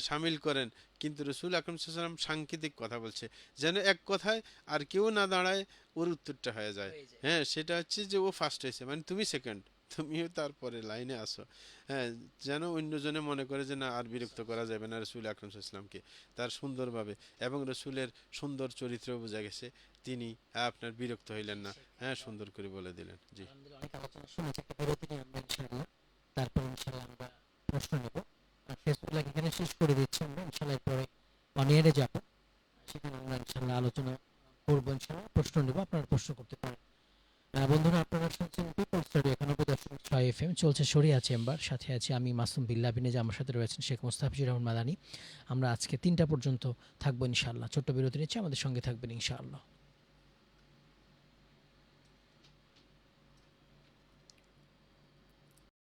S4: সামিল করেন। কিন্তু রসুল আকরম সাল্লাম সাংকেতিক কথা বলছে, যেন এক কথায় আর কেউ না দাঁড়ায়, ওর উত্তরটা হয়ে যায়।
S3: হয়ে যায়।
S4: সেটা হচ্ছে যে ও ফার্স্ট হয়েছে, মানে তুমি সেকেন্ড, তুমিও তারপরে লাইনে আসো। হ্যাঁ, যেন অন্যজনে মনে করে যে না আর বিরক্ত করা যাবে না রসুল আকরম সাল্লামকে, তার সুন্দরভাবে। এবং রসুলের সুন্দর চরিত্র বোঝা গেছে, তিনি আপনার বিরক্ত হইলেন না, সুন্দর করে বলে দিলেন। জি
S3: আলহামদুলিল্লাহ, অনেক আলোচনা শুনেছি, একটা বিরতি নিয়ে আমরা ইনশাআল্লাহ তারপর ইনশাআল্লাহ আমরা প্রশ্ন নেব। আর ফেসবুক লাইভ এখানে শেষ করে দিচ্ছি আমরা, ইনশাআল্লাহ পরে অন এয়ারে যাব, সেখানে আমরা ইনশাআল্লাহ আলোচনা করবো, ইনশাআল্লাহ প্রশ্ন নেব, আপনারা প্রশ্ন করতে পারেন। বন্ধুরা, আপনারা শুনছেন পিপলস রেডিও 91.6 FM, চলছে শরিয়া চেম্বার, সাথে আছি আমি মাসুম বিল্লাহ বিনেজ, আমার সাথে রয়েছেন শেখ মুস্তাফিজুর রহমান মাদানী। আমরা আজকে 3টা পর্যন্ত থাকবো ইনশাআল্লাহ। ছোট্ট বিরতি নিচ্ছি, আমাদের সঙ্গে থাকবেন ইনশাআল্লাহ।